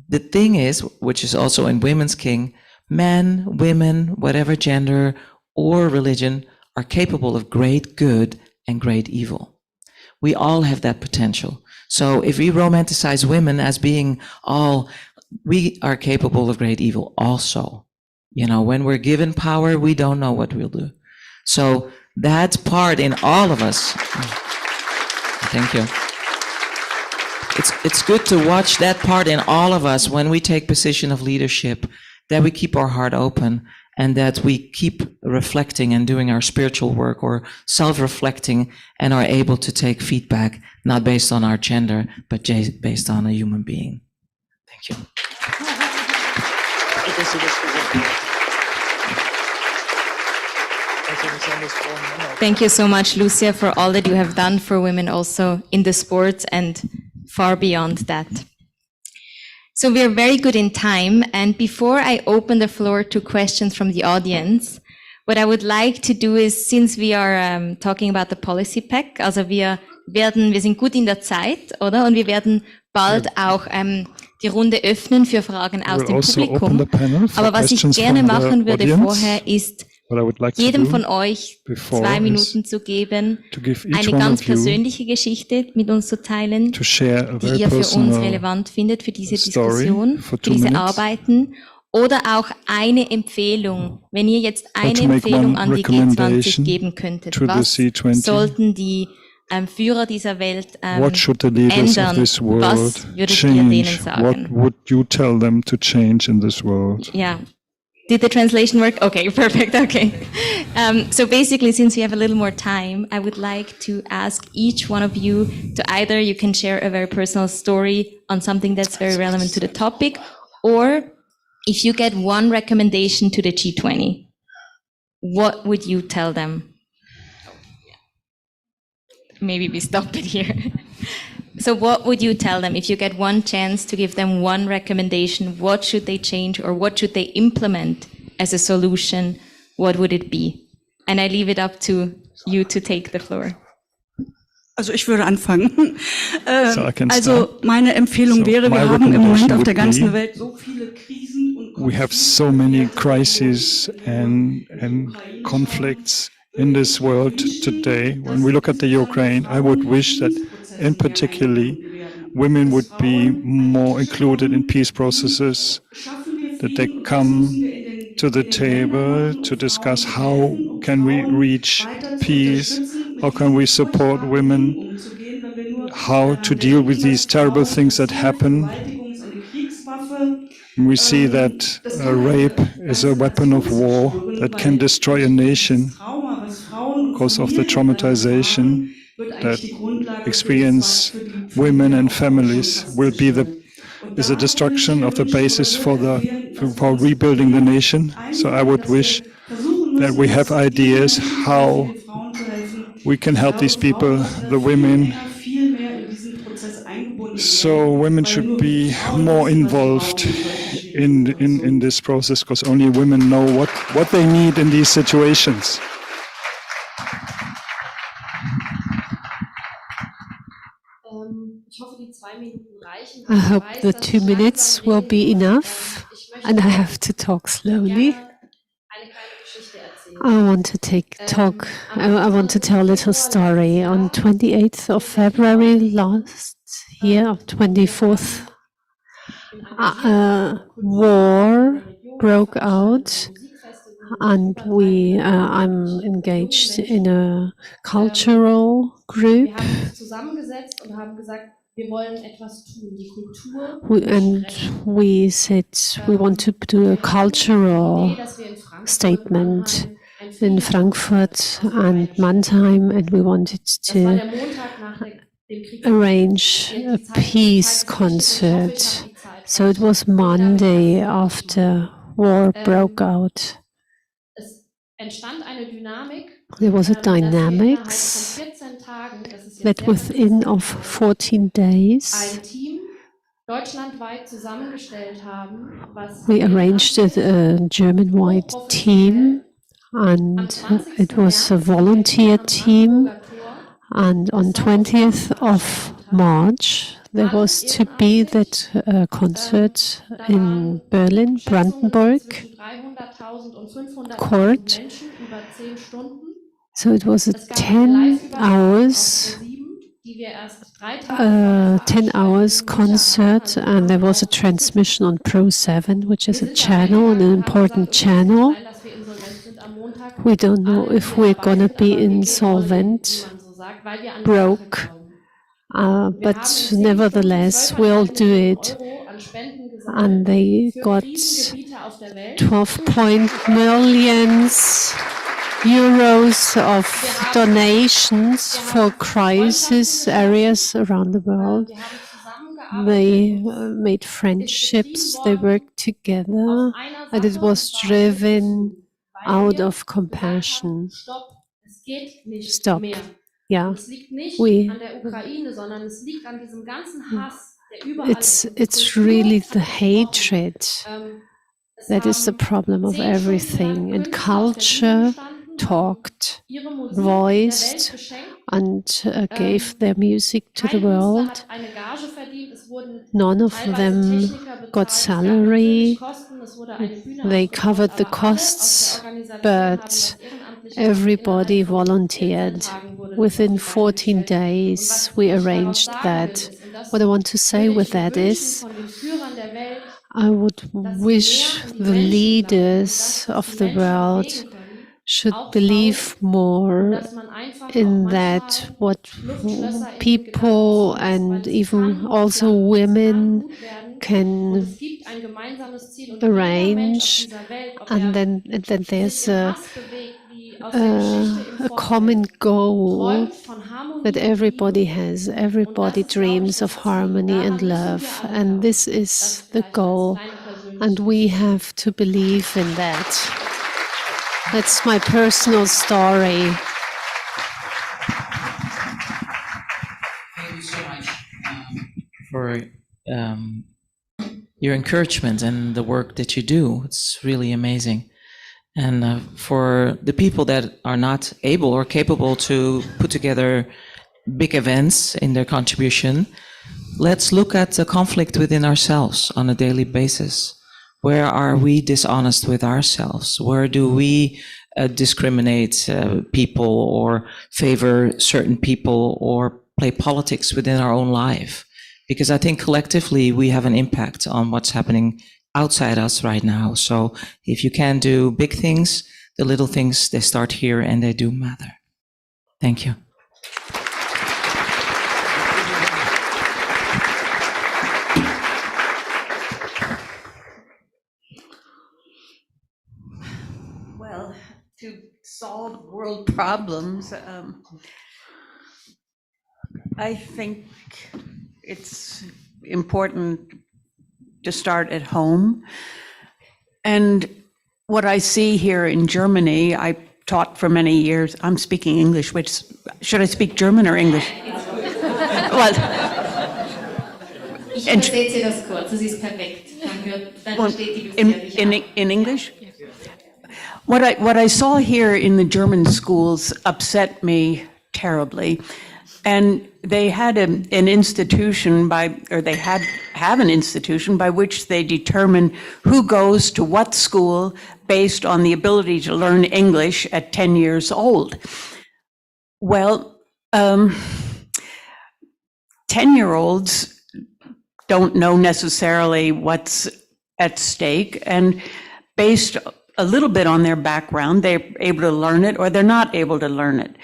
the thing is, which is also in Women's King, men, women, whatever gender or religion are capable of great good and great evil. We all have that potential. So if we romanticize women as being all, we are capable of great evil also. You know, when we're given power, we don't know what we'll do. So that part in all of us. Thank you. It's good to watch that part in all of us when we take position of leadership, that we keep our heart open and that we keep reflecting and doing our spiritual work or self-reflecting and are able to take feedback, not based on our gender, but based on a human being. Thank you. Thank you so much, Lucia, for all that you have done for women also in the sports and far beyond that. So we are very good in time. And before I open the floor to questions from the audience, what I would like to do is, since we are talking about the policy pack, also wir sind gut in der Zeit, oder? Und wir werden bald auch die Runde öffnen für Fragen aus dem Publikum. Aber was ich gerne machen würde vorher ist, jedem von euch 2 Minuten zu geben, eine ganz persönliche Geschichte mit uns zu teilen, die ihr für uns relevant findet, für diese Diskussion, für diese Arbeiten. Oder auch eine Empfehlung, wenn ihr jetzt eine Empfehlung an die G20 geben könntet. Was sollten die Führer dieser Welt ändern? Was würdet ihr denen sagen? What would you tell them to change in this world? Yeah. Did the translation work? Okay, perfect. Okay. So basically, since we have a little more time, I would like to ask each one of you to either you can share a very personal story on something that's very relevant to the topic, or if you get one recommendation to the G20, what would you tell them? Maybe we stop it here. So what would you tell them if you get one chance to give them one recommendation? What should they change or what should they implement as a solution? What would it be? And I leave it up to you to take the floor. Also ich würde anfangen. Also meine Empfehlung wäre, wir haben im Moment auf der ganzen Welt so viele Krisen und we have so many crises and conflicts in this world today. When we look at the Ukraine, I would wish that in particularly women would be more included in peace processes, that they come to the table to discuss how can we reach peace, how can we support women, how to deal with these terrible things that happen. We see that rape is a weapon of war that can destroy a nation because of the traumatization that experience women and families will be is the destruction of the basis for rebuilding the nation. So I would wish that we have ideas how we can help these people, the women. So women should be more involved in this process, because only women know what they need in these situations. I hope the 2 minutes will be enough, and I have to talk slowly. I want to I want to tell a little story. On 28th of February last year, 24th, war broke out, and I'm engaged in a cultural group. We said we want to do a cultural statement in Frankfurt and Mannheim, and we wanted to arrange a peace concert. So it was Monday after war broke out. There was a dynamics that within of 14 days we arranged a German-wide team, and it was a volunteer team. And on 20th of March, there was to be that concert in Berlin, Brandenburg court. So it was a 10 hours concert, and there was a transmission on Pro 7, which is a channel, an important channel. We don't know if we're gonna be insolvent, broke, but nevertheless we'll do it. And they got 12 millions euros of donations for crisis areas around the world. They made friendships, they worked together, and it was driven out of compassion. Stop. Yeah. It's really the hatred that is the problem of everything. And culture talked, voiced, and gave their music to the world. None of them got salary. They covered the costs, but everybody volunteered. Within 14 days, we arranged that. What I want to say with that is, I would wish the leaders of the world should believe more in that what people and even also women can arrange, and then there's a common goal that everybody has. Everybody dreams of harmony and love, and this is the goal, and we have to believe in that. That's my personal story. Thank you so much for your encouragement and the work that you do. It's really amazing. And for the people that are not able or capable to put together big events in their contribution, let's look at the conflict within ourselves on a daily basis. Where are we dishonest with ourselves? Where do we discriminate people or favor certain people or play politics within our own life? Because I think collectively we have an impact on what's happening outside us right now. So if you can do big things, the little things, they start here and they do matter. Thank you. Well, to solve world problems, I think it's important to start at home. And what I see here in Germany, I taught for many years. I'm speaking English, which, should I speak German or English? Well, ich übersetze das kurz, das ist perfekt. Dann versteht die Lucia dich auch. in English? What I saw here in the German schools upset me terribly. And they had an institution have an institution by which they determine who goes to what school based on the ability to learn English at 10 years old. Well, 10-year-olds don't know necessarily what's at stake, and based a little bit on their background, they're able to learn it or they're not able to learn it.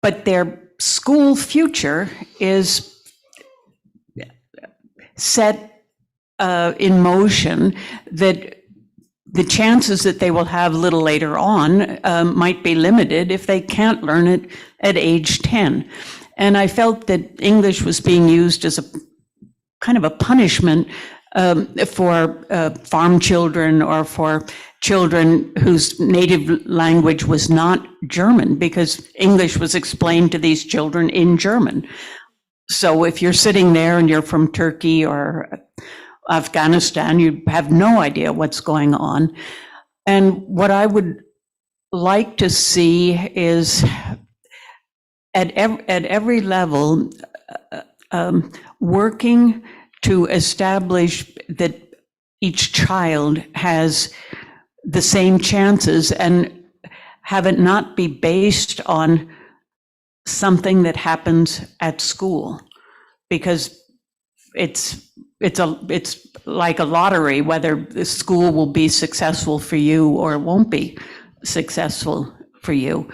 But their school future is set in motion that the chances that they will have a little later on might be limited if they can't learn it at age 10. And I felt that English was being used as a kind of a punishment for farm children or for children whose native language was not German, because English was explained to these children in German. So if you're sitting there and you're from Turkey or Afghanistan, you have no idea what's going on. And what I would like to see is at every level, working to establish that each child has the same chances and have it not be based on something that happens at school, because it's like a lottery whether the school will be successful for you or it won't be successful for you.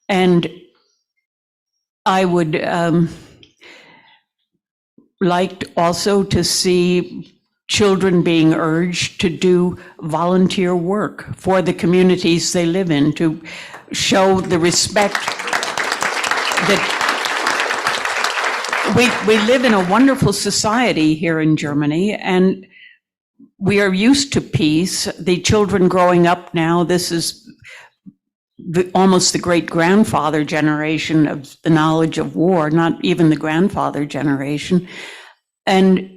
And I would like also to see children being urged to do volunteer work for the communities they live in, to show the respect that we live in a wonderful society here in Germany, and we are used to peace. The children growing up now, this is almost the great-grandfather generation of the knowledge of war, not even the grandfather generation. And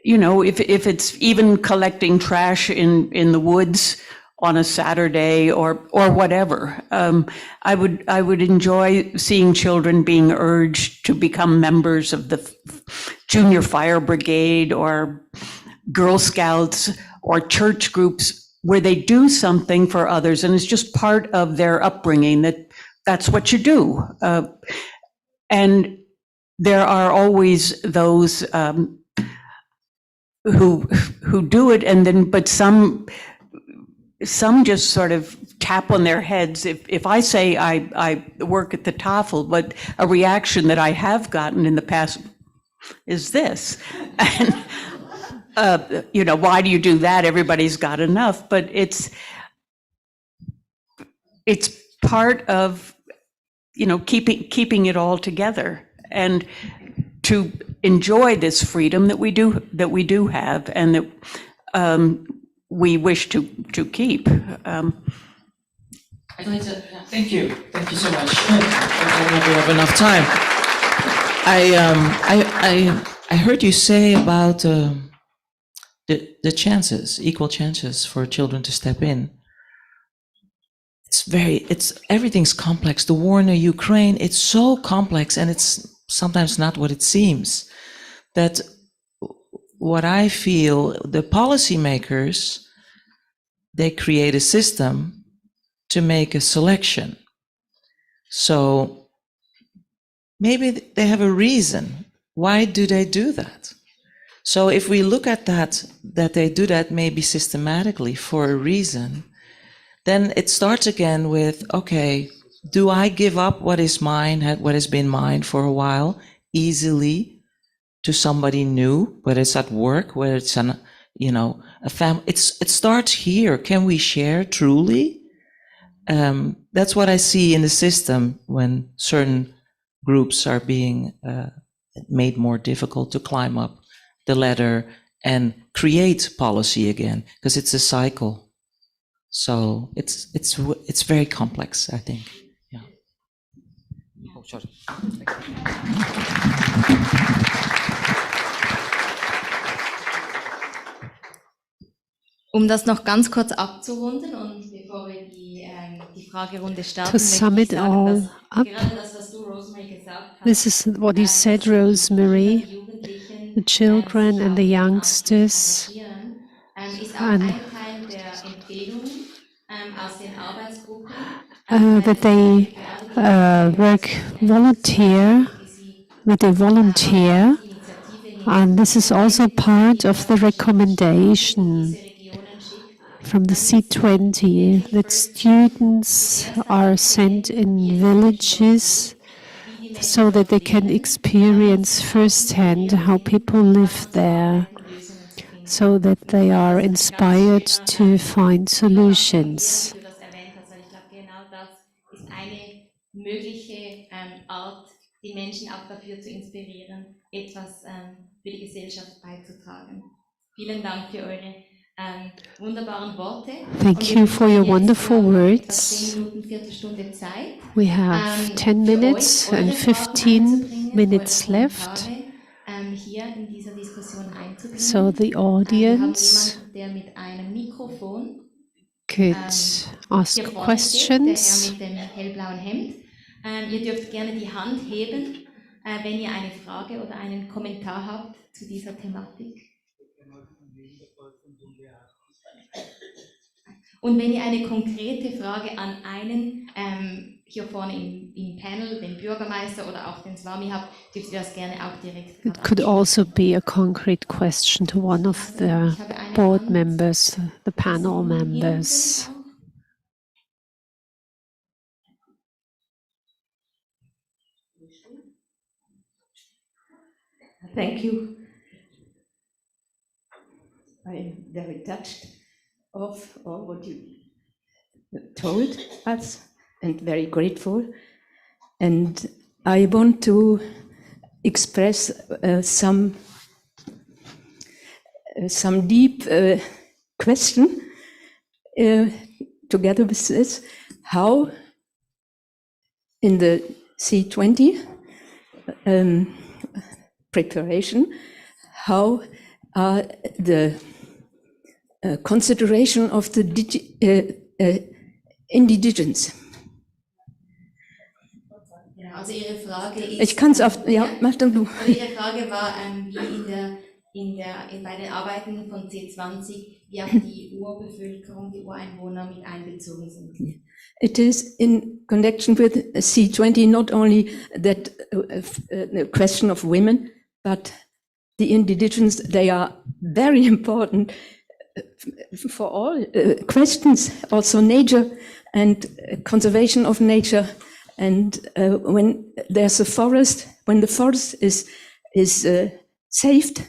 you know, if it's even collecting trash in the woods on a Saturday or whatever, I would enjoy seeing children being urged to become members of the Junior Fire Brigade or Girl Scouts or church groups where they do something for others, and it's just part of their upbringing that's what you do. And there are always those who do it, and then but some just sort of tap on their heads. If I say I work at the TOEFL, but a reaction that I have gotten in the past is this, and you know, why do you do that? Everybody's got enough. But it's part of, you know, keeping it all together, and to enjoy this freedom that we do have, and that we wish to keep. I'd like to thank you so much. I don't know if we have enough time. I heard you say about the chances, equal chances for children to step in. Everything's complex. The war in the Ukraine, it's so complex, and it's sometimes not what it seems. That what I feel, the policymakers, they create a system to make a selection. So maybe they have a reason. Why do they do that? So if we look at that they do that maybe systematically for a reason, then it starts again with, okay, do I give up what is mine, what has been mine for a while, easily to somebody new, whether it's at work, whether it's a family? It starts here. Can we share truly? That's what I see in the system when certain groups are being made more difficult to climb up the ladder and create policy again, because it's a cycle. So it's very complex, I think. Yeah. Oh, sorry. Um das noch ganz kurz abzurunden und bevor wir die Fragerunde starten, To sum it all up, gerade das, was du, Rosemary, gesagt hast, this is what you said, Rosemary, the children and the youngsters, ist auch and ein Teil der Empfehlungen aus den Arbeitsgruppen, that they volunteer, and this is also part of the recommendation from the C20 that students are sent in villages so that they can experience firsthand how people live there, so that they are inspired to find solutions. Mögliche Art, die Menschen auch dafür zu inspirieren, etwas für die Gesellschaft beizutragen. Vielen Dank für eure wunderbaren Worte. Thank you for your wonderful words. 10 Minuten, Viertelstunde Zeit. We have 10 minutes and 15 minutes left. Hier in dieser Diskussion einzubringen. So the audience der mit einem Mikrofon could ask questions. Der mit dem hellblauen Hemd. Ihr dürft gerne die Hand heben, wenn ihr eine Frage oder einen Kommentar habt zu dieser Thematik. Und wenn ihr eine konkrete Frage an einen hier vorne im Panel, den Bürgermeister oder auch den Swami habt, dürft ihr das gerne auch direkt It could also be a concrete question to one of the board members, the panel members. Thank you. I am very touched of all what you told us and very grateful. And I want to express some deep question together with this. How in the C20 preparation, how are the consideration of the indigenous? Ja, also Ihre Frage ist, ich kann es auf, ja, mach dann du. Also Ihre Frage war, wie bei den Arbeiten von C20, wie auch die Urbevölkerung, die Ureinwohner mit einbezogen sind. It is in connection with C20 not only that question of women, but the indigenous, they are very important for all questions, also nature and conservation of nature. And when there's a forest, when the forest is saved,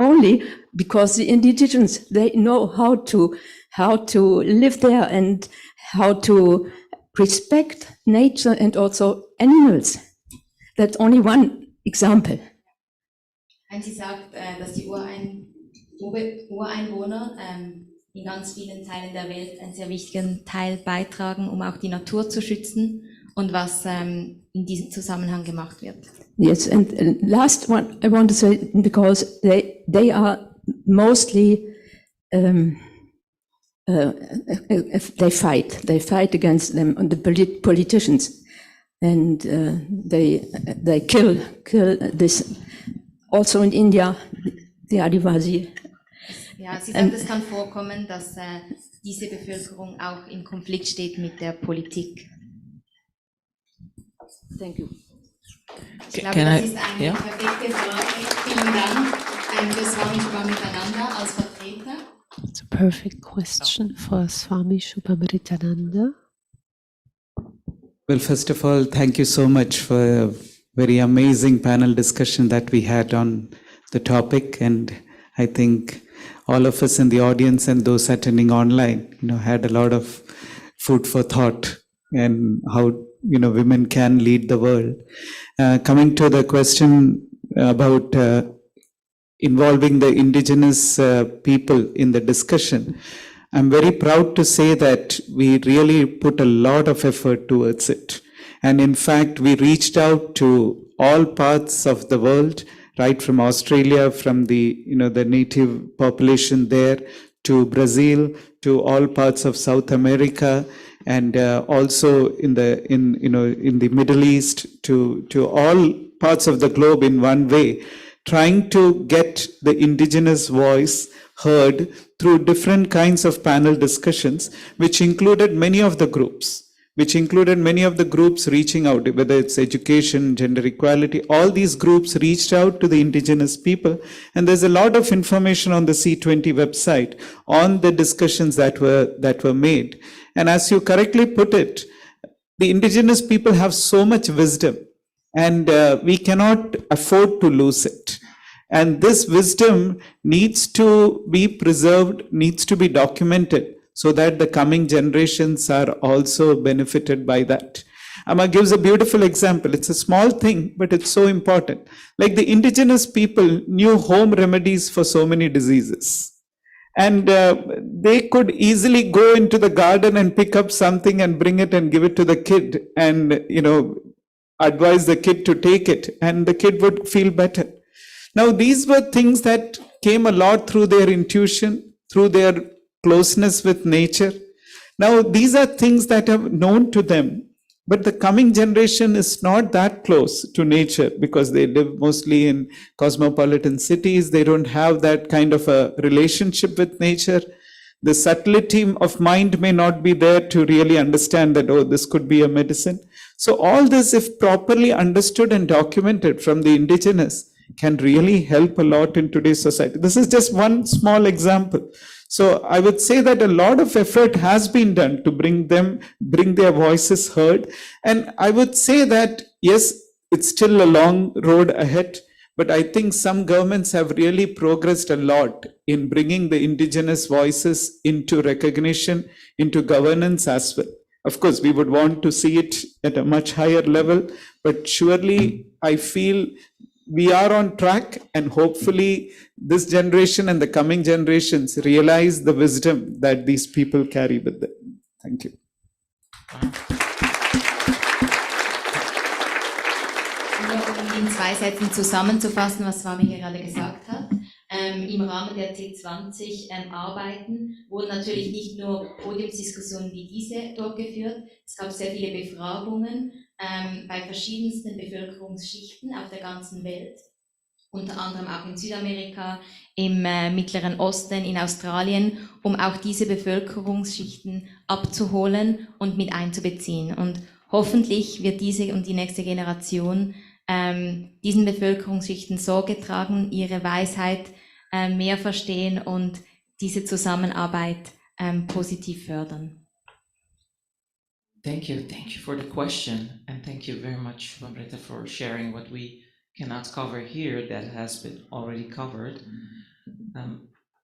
only because the indigenous, they know how to live there and how to respect nature and also animals. That's only one example. Und sie sagt, dass die Ureinwohner in ganz vielen Teilen der Welt einen sehr wichtigen Teil beitragen, um auch die Natur zu schützen und was in diesem Zusammenhang gemacht wird. Yes, and last one I want to say, because they are mostly they fight against them and the politicians, and they kill this. Also in India, the Adivasi. Ja, sie sagt, es kann vorkommen, dass diese Bevölkerung auch in Konflikt steht mit der Politik. Thank you. Ich glaube, das ist eine perfekte Frage. Vielen Dank für Swami Shubhamritananda als Vertreter. It's a perfect question for Swami Shubhamritananda. Well, first of all, thank you so much for a very amazing panel discussion that we had on the topic. And I think all of us in the audience and those attending online, had a lot of food for thought and how, women can lead the world. Coming to the question about involving the indigenous people in the discussion, I'm very proud to say that we really put a lot of effort towards it. And in fact, we reached out to all parts of the world, right from Australia, from the native population there, to Brazil, to all parts of South America, and also in the Middle East, to all parts of the globe in one way, trying to get the indigenous voice heard through different kinds of panel discussions, which included many of the groups reaching out, whether it's education, gender equality, all these groups reached out to the indigenous people. And there's a lot of information on the C20 website on the discussions that were made. And as you correctly put it, the indigenous people have so much wisdom, and we cannot afford to lose it. And this wisdom needs to be preserved, needs to be documented, so that the coming generations are also benefited by that. Amma gives a beautiful example. It's a small thing, but it's so important. Like the indigenous people knew home remedies for so many diseases. And they could easily go into the garden and pick up something and bring it and give it to the kid and, advise the kid to take it, and the kid would feel better. Now, these were things that came a lot through their intuition, through their closeness with nature. Now, these are things that are known to them, but the coming generation is not that close to nature because they live mostly in cosmopolitan cities. They don't have that kind of a relationship with nature. The subtlety of mind may not be there to really understand that, oh, this could be a medicine. So all this, if properly understood and documented from the indigenous, can really help a lot in today's society. This is just one small example. So I would say that a lot of effort has been done to bring their voices heard. And I would say that, yes, it's still a long road ahead, but I think some governments have really progressed a lot in bringing the indigenous voices into recognition, into governance as well. Of course, we would want to see it at a much higher level, but surely I feel we are on track, and hopefully this generation and the coming generations realize the wisdom that these people carry with them. Thank you. In 2 Sätzen zusammenzufassen, was Swami gerade gesagt hat. Im Rahmen der C20 arbeiten wurden natürlich nicht nur Podiumsdiskussionen wie diese durchgeführt. Es gab sehr viele Befragungen bei verschiedensten Bevölkerungsschichten auf der ganzen Welt, unter anderem auch in Südamerika, im Mittleren Osten, in Australien, um auch diese Bevölkerungsschichten abzuholen und mit einzubeziehen. Und hoffentlich wird diese und die nächste Generation diesen Bevölkerungsschichten Sorge tragen, ihre Weisheit mehr verstehen und diese Zusammenarbeit positiv fördern. Thank you for the question, and thank you very much, Amrita, for sharing what we cannot cover here that has been already covered.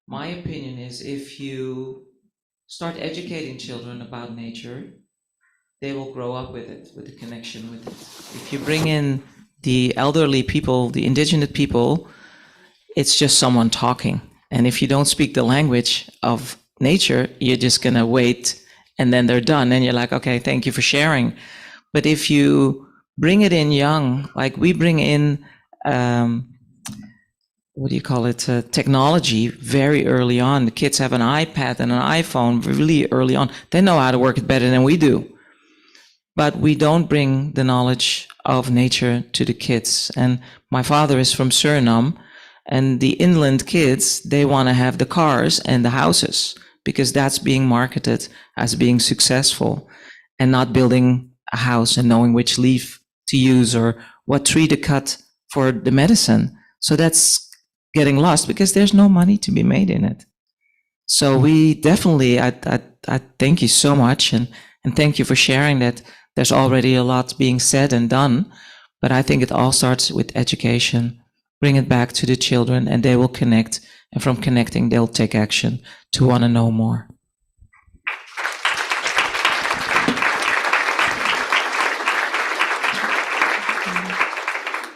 My opinion is if you start educating children about nature, they will grow up with it, with the connection with it. If you bring in the elderly people, the indigenous people, it's just someone talking. And if you don't speak the language of nature, you're just gonna wait and then they're done. And you're like, okay, thank you for sharing. But if you bring it in young, like we bring in, technology very early on. The kids have an iPad and an iPhone really early on. They know how to work it better than we do. But we don't bring the knowledge of nature to the kids. And my father is from Suriname, and the inland kids, they want to have the cars and the houses because that's being marketed as being successful, and not building a house and knowing which leaf to use or what tree to cut for the medicine. So that's getting lost because there's no money to be made in it. So we definitely, I thank you so much, and thank you for sharing that. There's already a lot being said and done, but I think it all starts with education. Bring it back to the children and they will connect, and from connecting they'll take action to want to know more.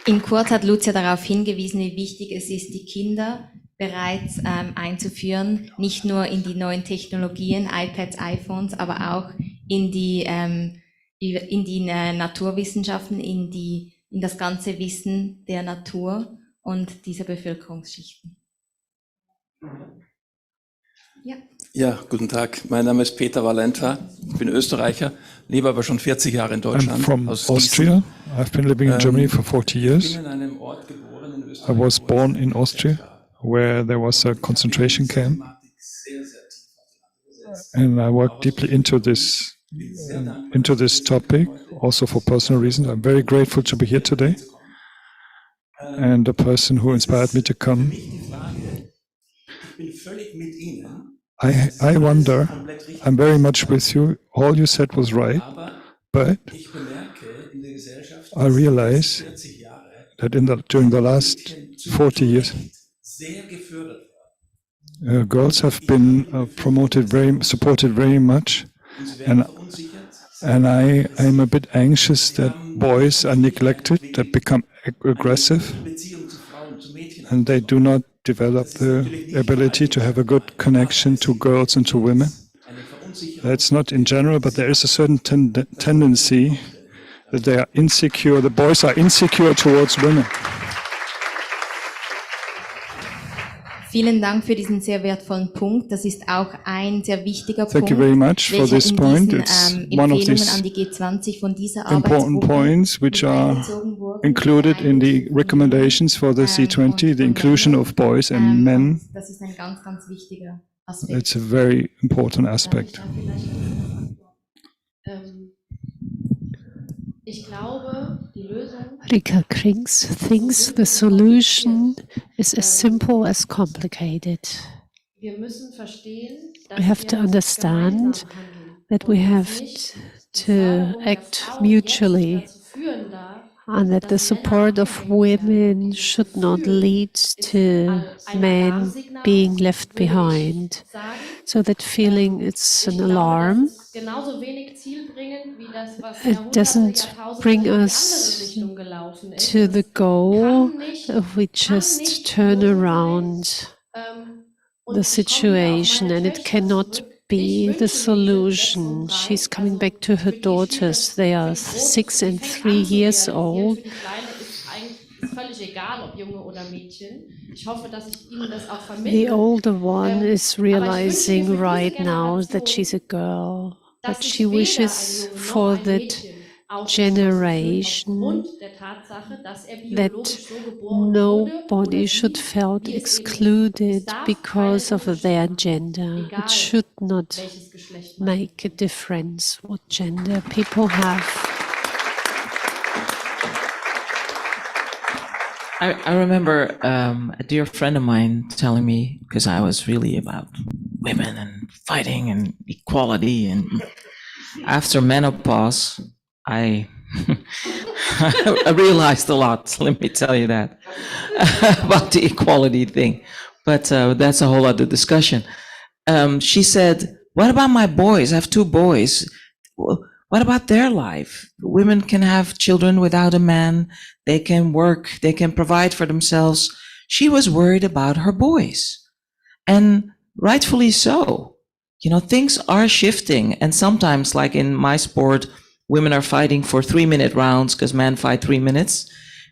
In kurz hat Lucia darauf hingewiesen, wie wichtig es ist, die Kinder bereits einzuführen, nicht nur in die neuen Technologien, iPads, iPhones, aber auch in die Naturwissenschaften, in das ganze Wissen der Natur und dieser Bevölkerungsschichten. Ja. Ja, guten Tag. Mein Name ist Peter Valenta. Ich bin Österreicher, lebe aber schon 40 Jahre in Deutschland. I'm from Austria. I've been living in Germany for 40 years. I was born in Austria, where there was a concentration camp, and I worked deeply into this topic, also for personal reasons. I'm very grateful to be here today, and the person who inspired me to come. I wonder, I'm very much with you, all you said was right, but I realize that during the last 40 years, girls have been supported very much, and I'm a bit anxious that boys are neglected, that become aggressive, and they do not develop the ability to have a good connection to girls and to women. That's not in general, but there is a certain tendency that they are insecure, the boys are insecure towards women. Vielen Dank für diesen sehr wertvollen Punkt. Das ist auch ein sehr wichtiger Thank Punkt, you very much for welcher this in point. diesen It's one of Empfehlungen these an die G20 von dieser important Arbeitsgruppe points which are einbezogen wurden. included in the recommendations for the C20, the inclusion of boys and men. Das ist ein ganz, ganz wichtiger Aspekt. It's a very important aspect. Ich glaube, die Lösung Rika Krings thinks the solution is as simple as complicated. wir müssen verstehen, dass We have to understand that we have to act mutually and that the support of women should not lead to men being left behind. So that feeling, it's an alarm. genauso wenig zielbringend wie das, was It doesn't bring us to the goal if we just turn around the situation, and it cannot be the solution. She's coming back to her daughters. They are 6 and 3 years old. Für die Kleine ist eigentlich völlig egal, ob Junge oder Mädchen. Ich hoffe, dass ich Ihnen das auch The vermittle. older one is realizing right now that she's a girl, but she wishes for that generation that nobody should feel excluded because of their gender. It should not make a difference what gender people have. I remember a dear friend of mine telling me, because I was really about women and fighting and equality, and after menopause, I realized a lot, let me tell you that, about the equality thing. But that's a whole other discussion. She said, what about my boys? I have 2 boys. What about their life? Women can have children without a man. They can work. They can provide for themselves. She was worried about her boys. And rightfully so. You know, things are shifting. And sometimes, like in my sport, women are fighting for 3-minute rounds because men fight 3 minutes.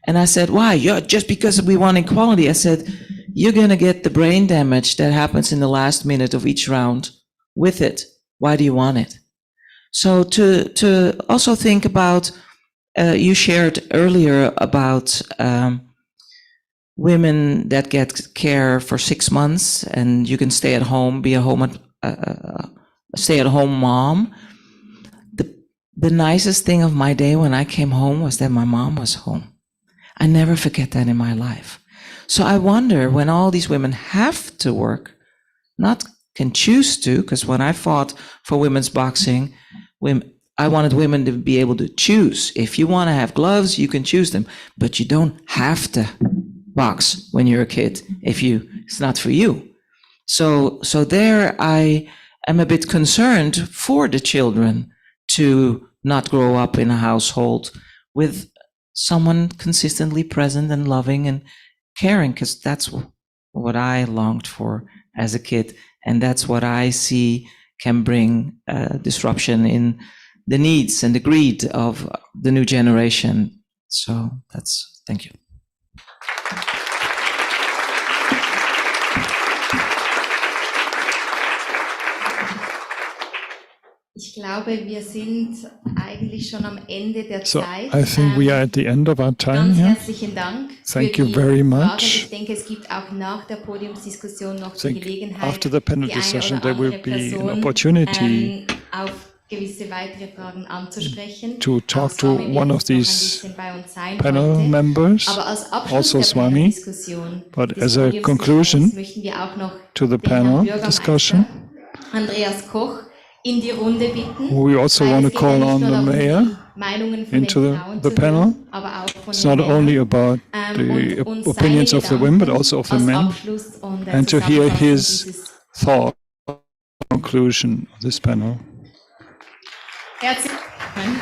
And I said, why? Just because we want equality. I said, you're going to get the brain damage that happens in the last minute of each round with it. Why do you want it? So to also think about, you shared earlier about women that get care for 6 months and you can stay at home, be a stay-at-home mom. The nicest thing of my day when I came home was that my mom was home. I never forget that in my life. So I wonder, when all these women have to work, not can choose to, because when I fought for women's boxing, I wanted women to be able to choose. If you want to have gloves, you can choose them, but you don't have to box when you're a kid if it's not for you. So there I am a bit concerned for the children to not grow up in a household with someone consistently present and loving and caring, because that's what I longed for as a kid. And that's what I see can bring disruption in the needs and the greed of the new generation. So thank you. Ich glaube, wir sind eigentlich schon am Ende der Zeit. I think we are at the end of our time Ganz here. herzlichen Dank Thank für you die very Fragen. much. Ich denke, es gibt auch nach der Podiumsdiskussion noch die Think Gelegenheit, after the panel die eine discussion, oder there will andere be an Person opportunity auf gewisse weitere Fragen anzusprechen. to talk to Swami one wird of noch ein these bisschen bei uns sein panel heute. members, Aber als Abschluss also der Swami, Paneldiskussion, but des as a Podiumsgesprächs, conclusion möchten wir auch noch to the den Herrn panel Bürgermeister discussion, Andreas Koch in die Runde bitten. we also weil want es to geht ja call nicht on nur the darum, mayor die Meinungen von into den Frauen the zu panel. hören, aber auch von It's den not Männern. only about the Und opinions seine of the women, but Gedanken also of the als men, Abschluss und and to hear Zusammenfassung his dieses thought, conclusion of this panel. Herzlichen Dank.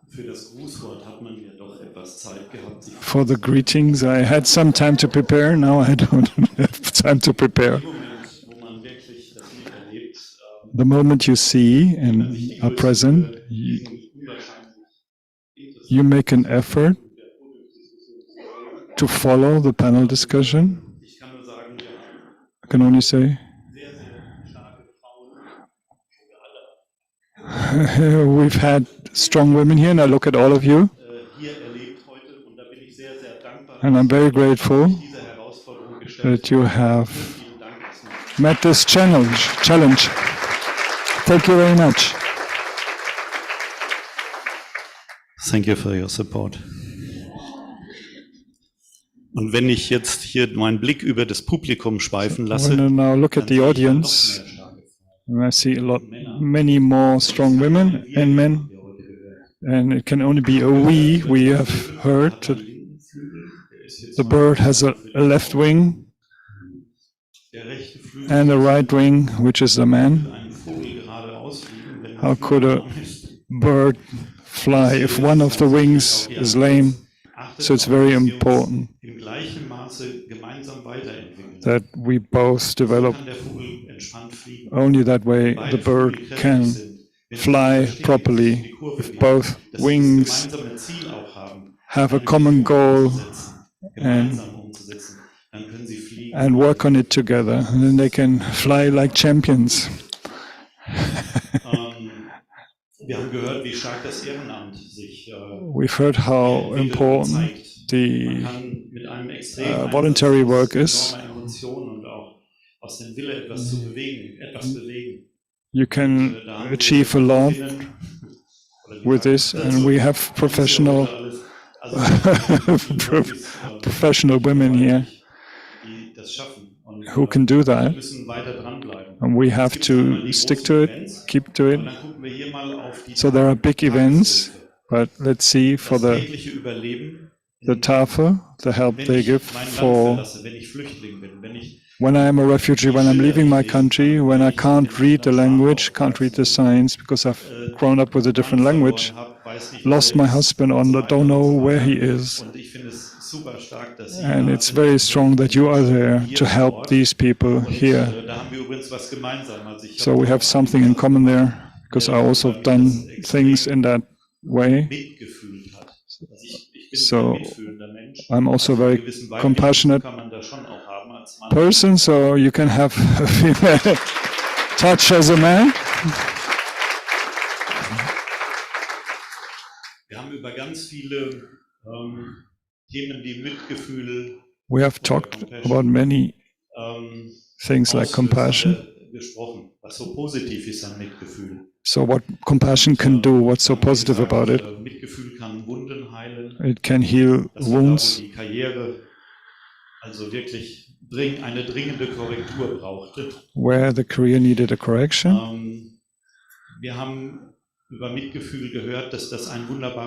Für das Grußwort hat man ja doch etwas Zeit gehabt. For the greetings, I had some time to prepare. Now I don't have time to prepare. The moment you see and are present, you make an effort to follow the panel discussion. I can only say we've had strong women here, and I look at all of you, and I'm very grateful that you have met this challenge. Thank you very much. Thank you for your support. Und wenn ich jetzt hier meinen Blick über das Publikum schweifen lasse, When I now look at the audience, and I see many more strong women and men, and it can only be a we. We have heard that the bird has a left wing and a right wing, which is the man. How could a bird fly if one of the wings is lame? So it's very important that we both develop. Only that way the bird can fly properly. If both wings have a common goal and work on it together, and then they can fly like champions. We've heard how important the voluntary work is. You can achieve a lot with this, and we have professional women here who can do that, and we have to stick to it, keep to it. So there are big events, but let's see for the Tafel, the help they give for when I am a refugee, when I'm leaving my country, when I can't read the language, can't read the signs because I've grown up with a different language, lost my husband or don't know where he is. And it's very strong that you are there to help these people here. So we have something in common there, because I also have done things in that way. So I'm also a very compassionate person, so you can have a female touch as a man. We have talked about many things like compassion. So what compassion can do, what's so positive about it? It can heal wounds. Where the career needed a correction.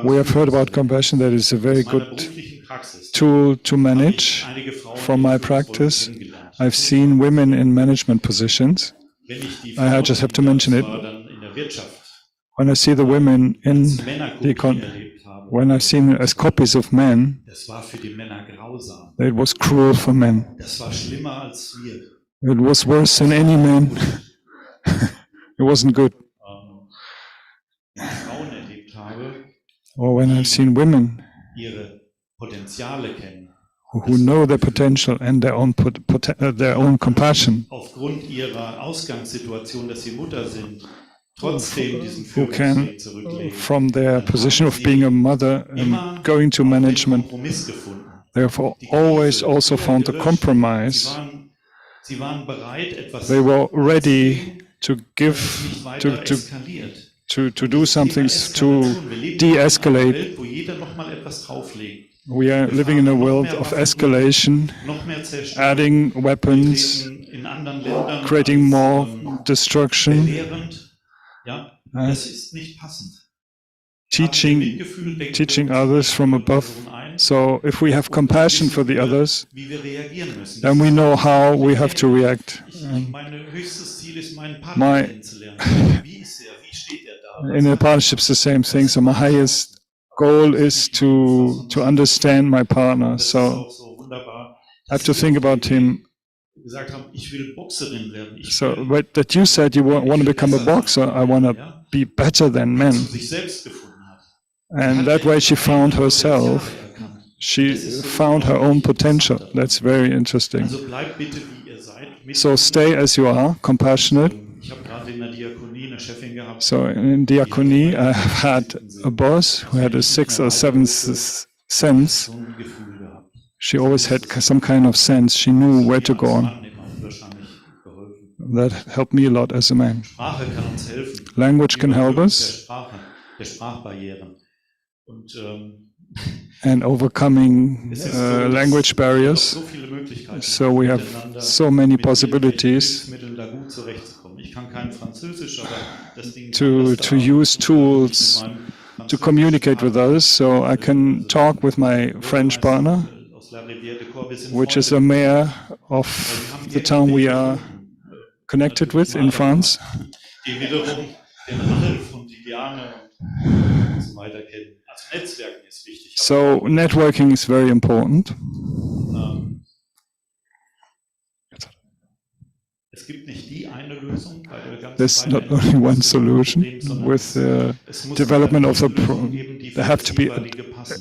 We have heard about compassion, that is a very good tool to manage from my practice. I've seen women in management positions. I just have to mention it. When I see the women in the when I've seen it as copies of men, it was cruel for men. It was worse than any man. It wasn't good. Or when I've seen women who know their potential and their own compassion, who can, from their position of being a mother and going to management, therefore always also found a compromise. They were ready to give, to do something to de-escalate. We are living in a world of escalation, adding weapons, creating more destruction, teaching others from above. So if we have compassion for the others, then we know how we have to react. In a partnership, it's the same thing. So my highest goal is to understand my partner. So I have to think about him. So that you said you want to become a boxer, I want to be better than men. And that way she found herself. She found her own potential. That's very interesting. So stay as you are, compassionate. So in Diakonie, I have had a boss who had a 6th or 7th sense. She always had some kind of sense. She knew where to go on. That helped me a lot as a man. Language can help us. And overcoming language barriers. So we have so many possibilities to use tools to communicate with others. So I can talk with my French partner, which is a mayor of the town we are connected with in France. So networking is very important. There's not only one solution with the development of the problem. There have to be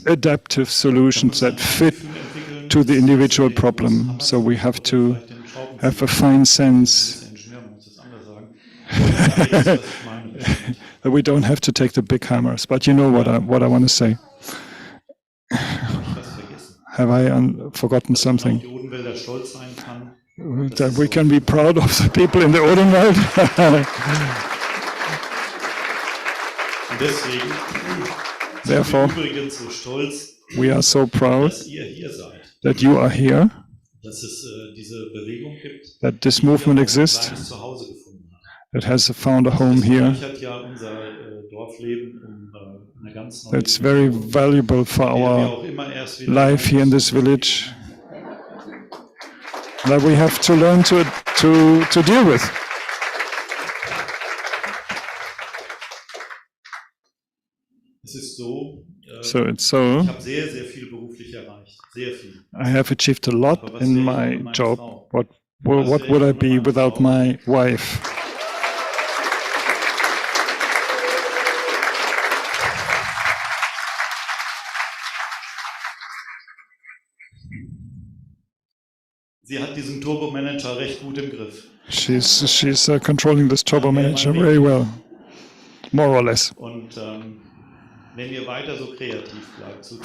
adaptive solutions that fit to the individual problem. So we have to have a fine sense that we don't have to take the big hammers. But you know what I want to say. Have I forgotten something? That we can be proud of the people in the Odenwald. Therefore, we are so proud that you are here, that this movement exists, that has found a home here. That's very valuable for our life here in this village, that we have to learn to deal with. So it's so, I have achieved a lot in my job. What would I be without my wife? Sie hat diesen Turbo-Manager recht gut im Griff. She's controlling this turbo manager very well, more or less. Und wenn ihr weiter so kreativ bleibt, so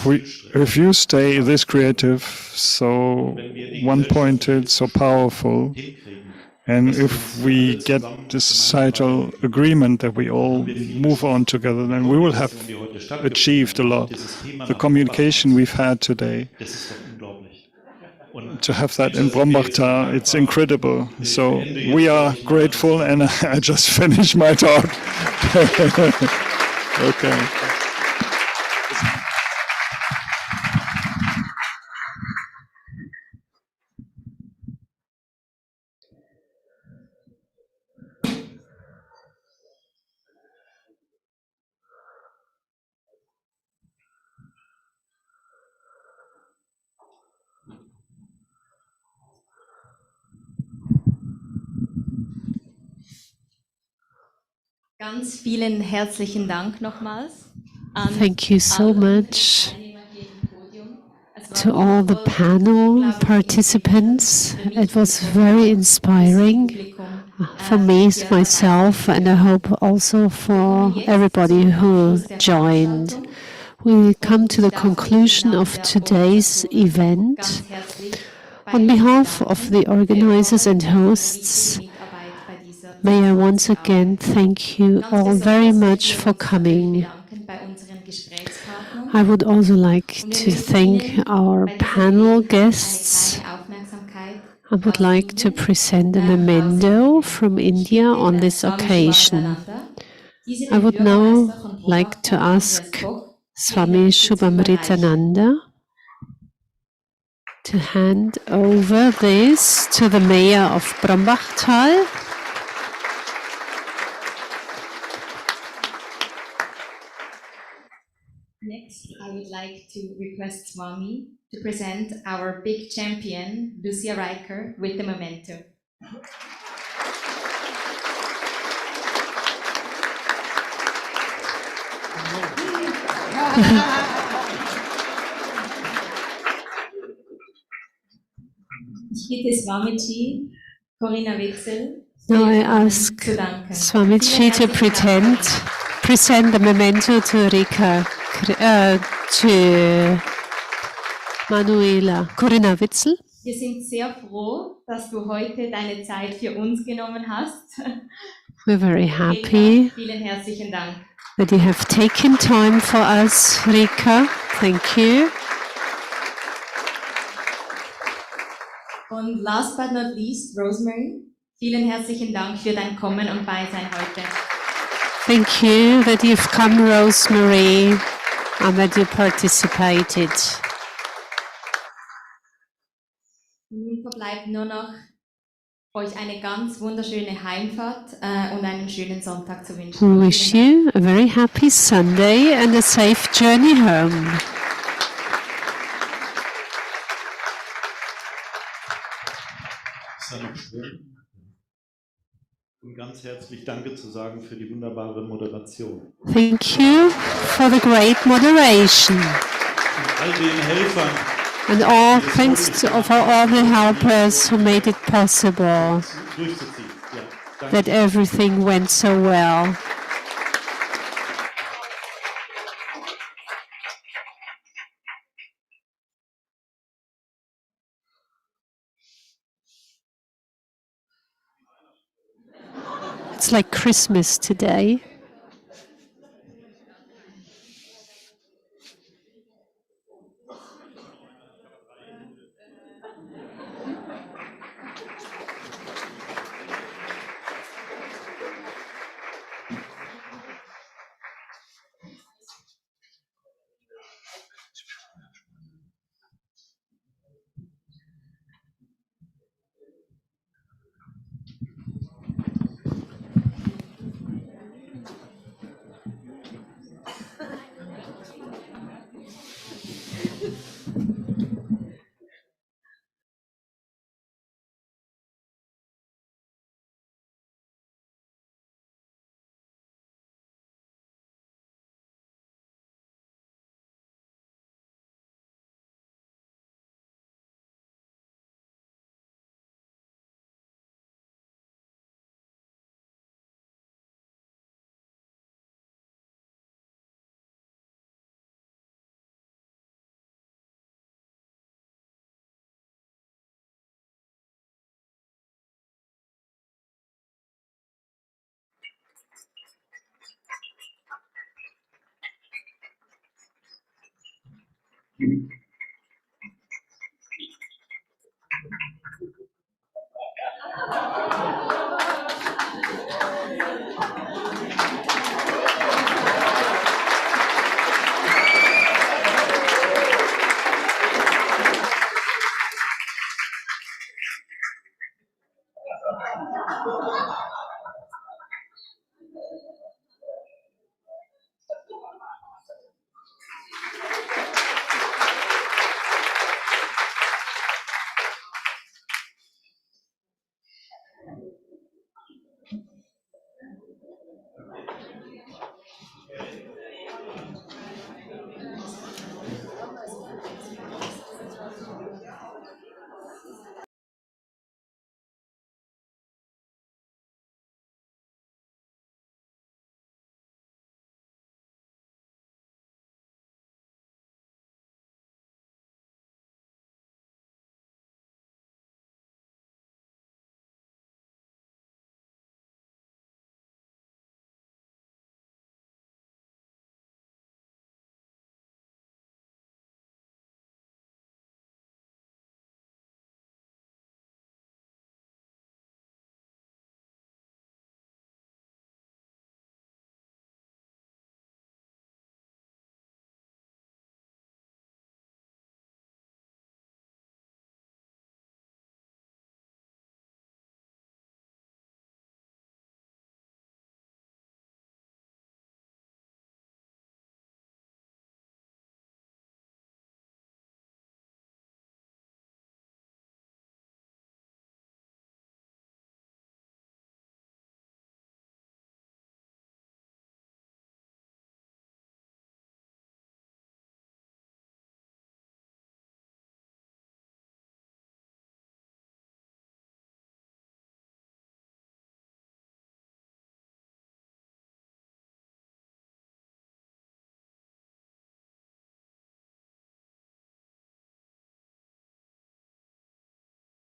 if you stay this creative, so one-pointed, so powerful, and if we get this societal agreement that we all move on together, then we will have achieved a lot. The communication we've had today, to have that in Brombachtal, it's incredible. So we are grateful, and I just finished my talk. Okay. Ganz vielen herzlichen Dank nochmals. Thank you so much to all the panel participants. It was very inspiring for me, myself, and I hope also for everybody who joined. We come to the conclusion of today's event. On behalf of the organizers and hosts, may I once again thank you all very much for coming. I would also like to thank our panel guests. I would like to present a memento from India on this occasion. I would now like to ask Swami Shubhamritananda to hand over this to the mayor of Brombachtal. Next, I would like to request Swami to present our big champion, Lucia Riker, with the memento. Bitte Swamiji, Corinna Witzel. Now I ask Swamiji to present the memento to Rika, to Manuela. Corinna Witzel. Wir sind sehr froh, dass du heute deine Zeit für uns genommen hast. We're very happy Vielen herzlichen Dank. that you have taken time for us, Rika. Thank you. Und last but not least, Rosemary. Vielen herzlichen Dank für dein Kommen und Beisein heute. Thank you that you've come, Rosemary, and that you participated. Nun verbleibt nur noch, euch eine ganz wunderschöne Heimfahrt und einen schönen Sonntag zu wünschen. We wish you a very happy Sunday and a safe journey home. Ist da noch schön? Und ganz herzlich Danke zu sagen für die wunderbare Moderation. Thank you for the great moderation. Und all den Helfern. And all thanks for all the helpers who made it possible that everything went so well. It's like Christmas today.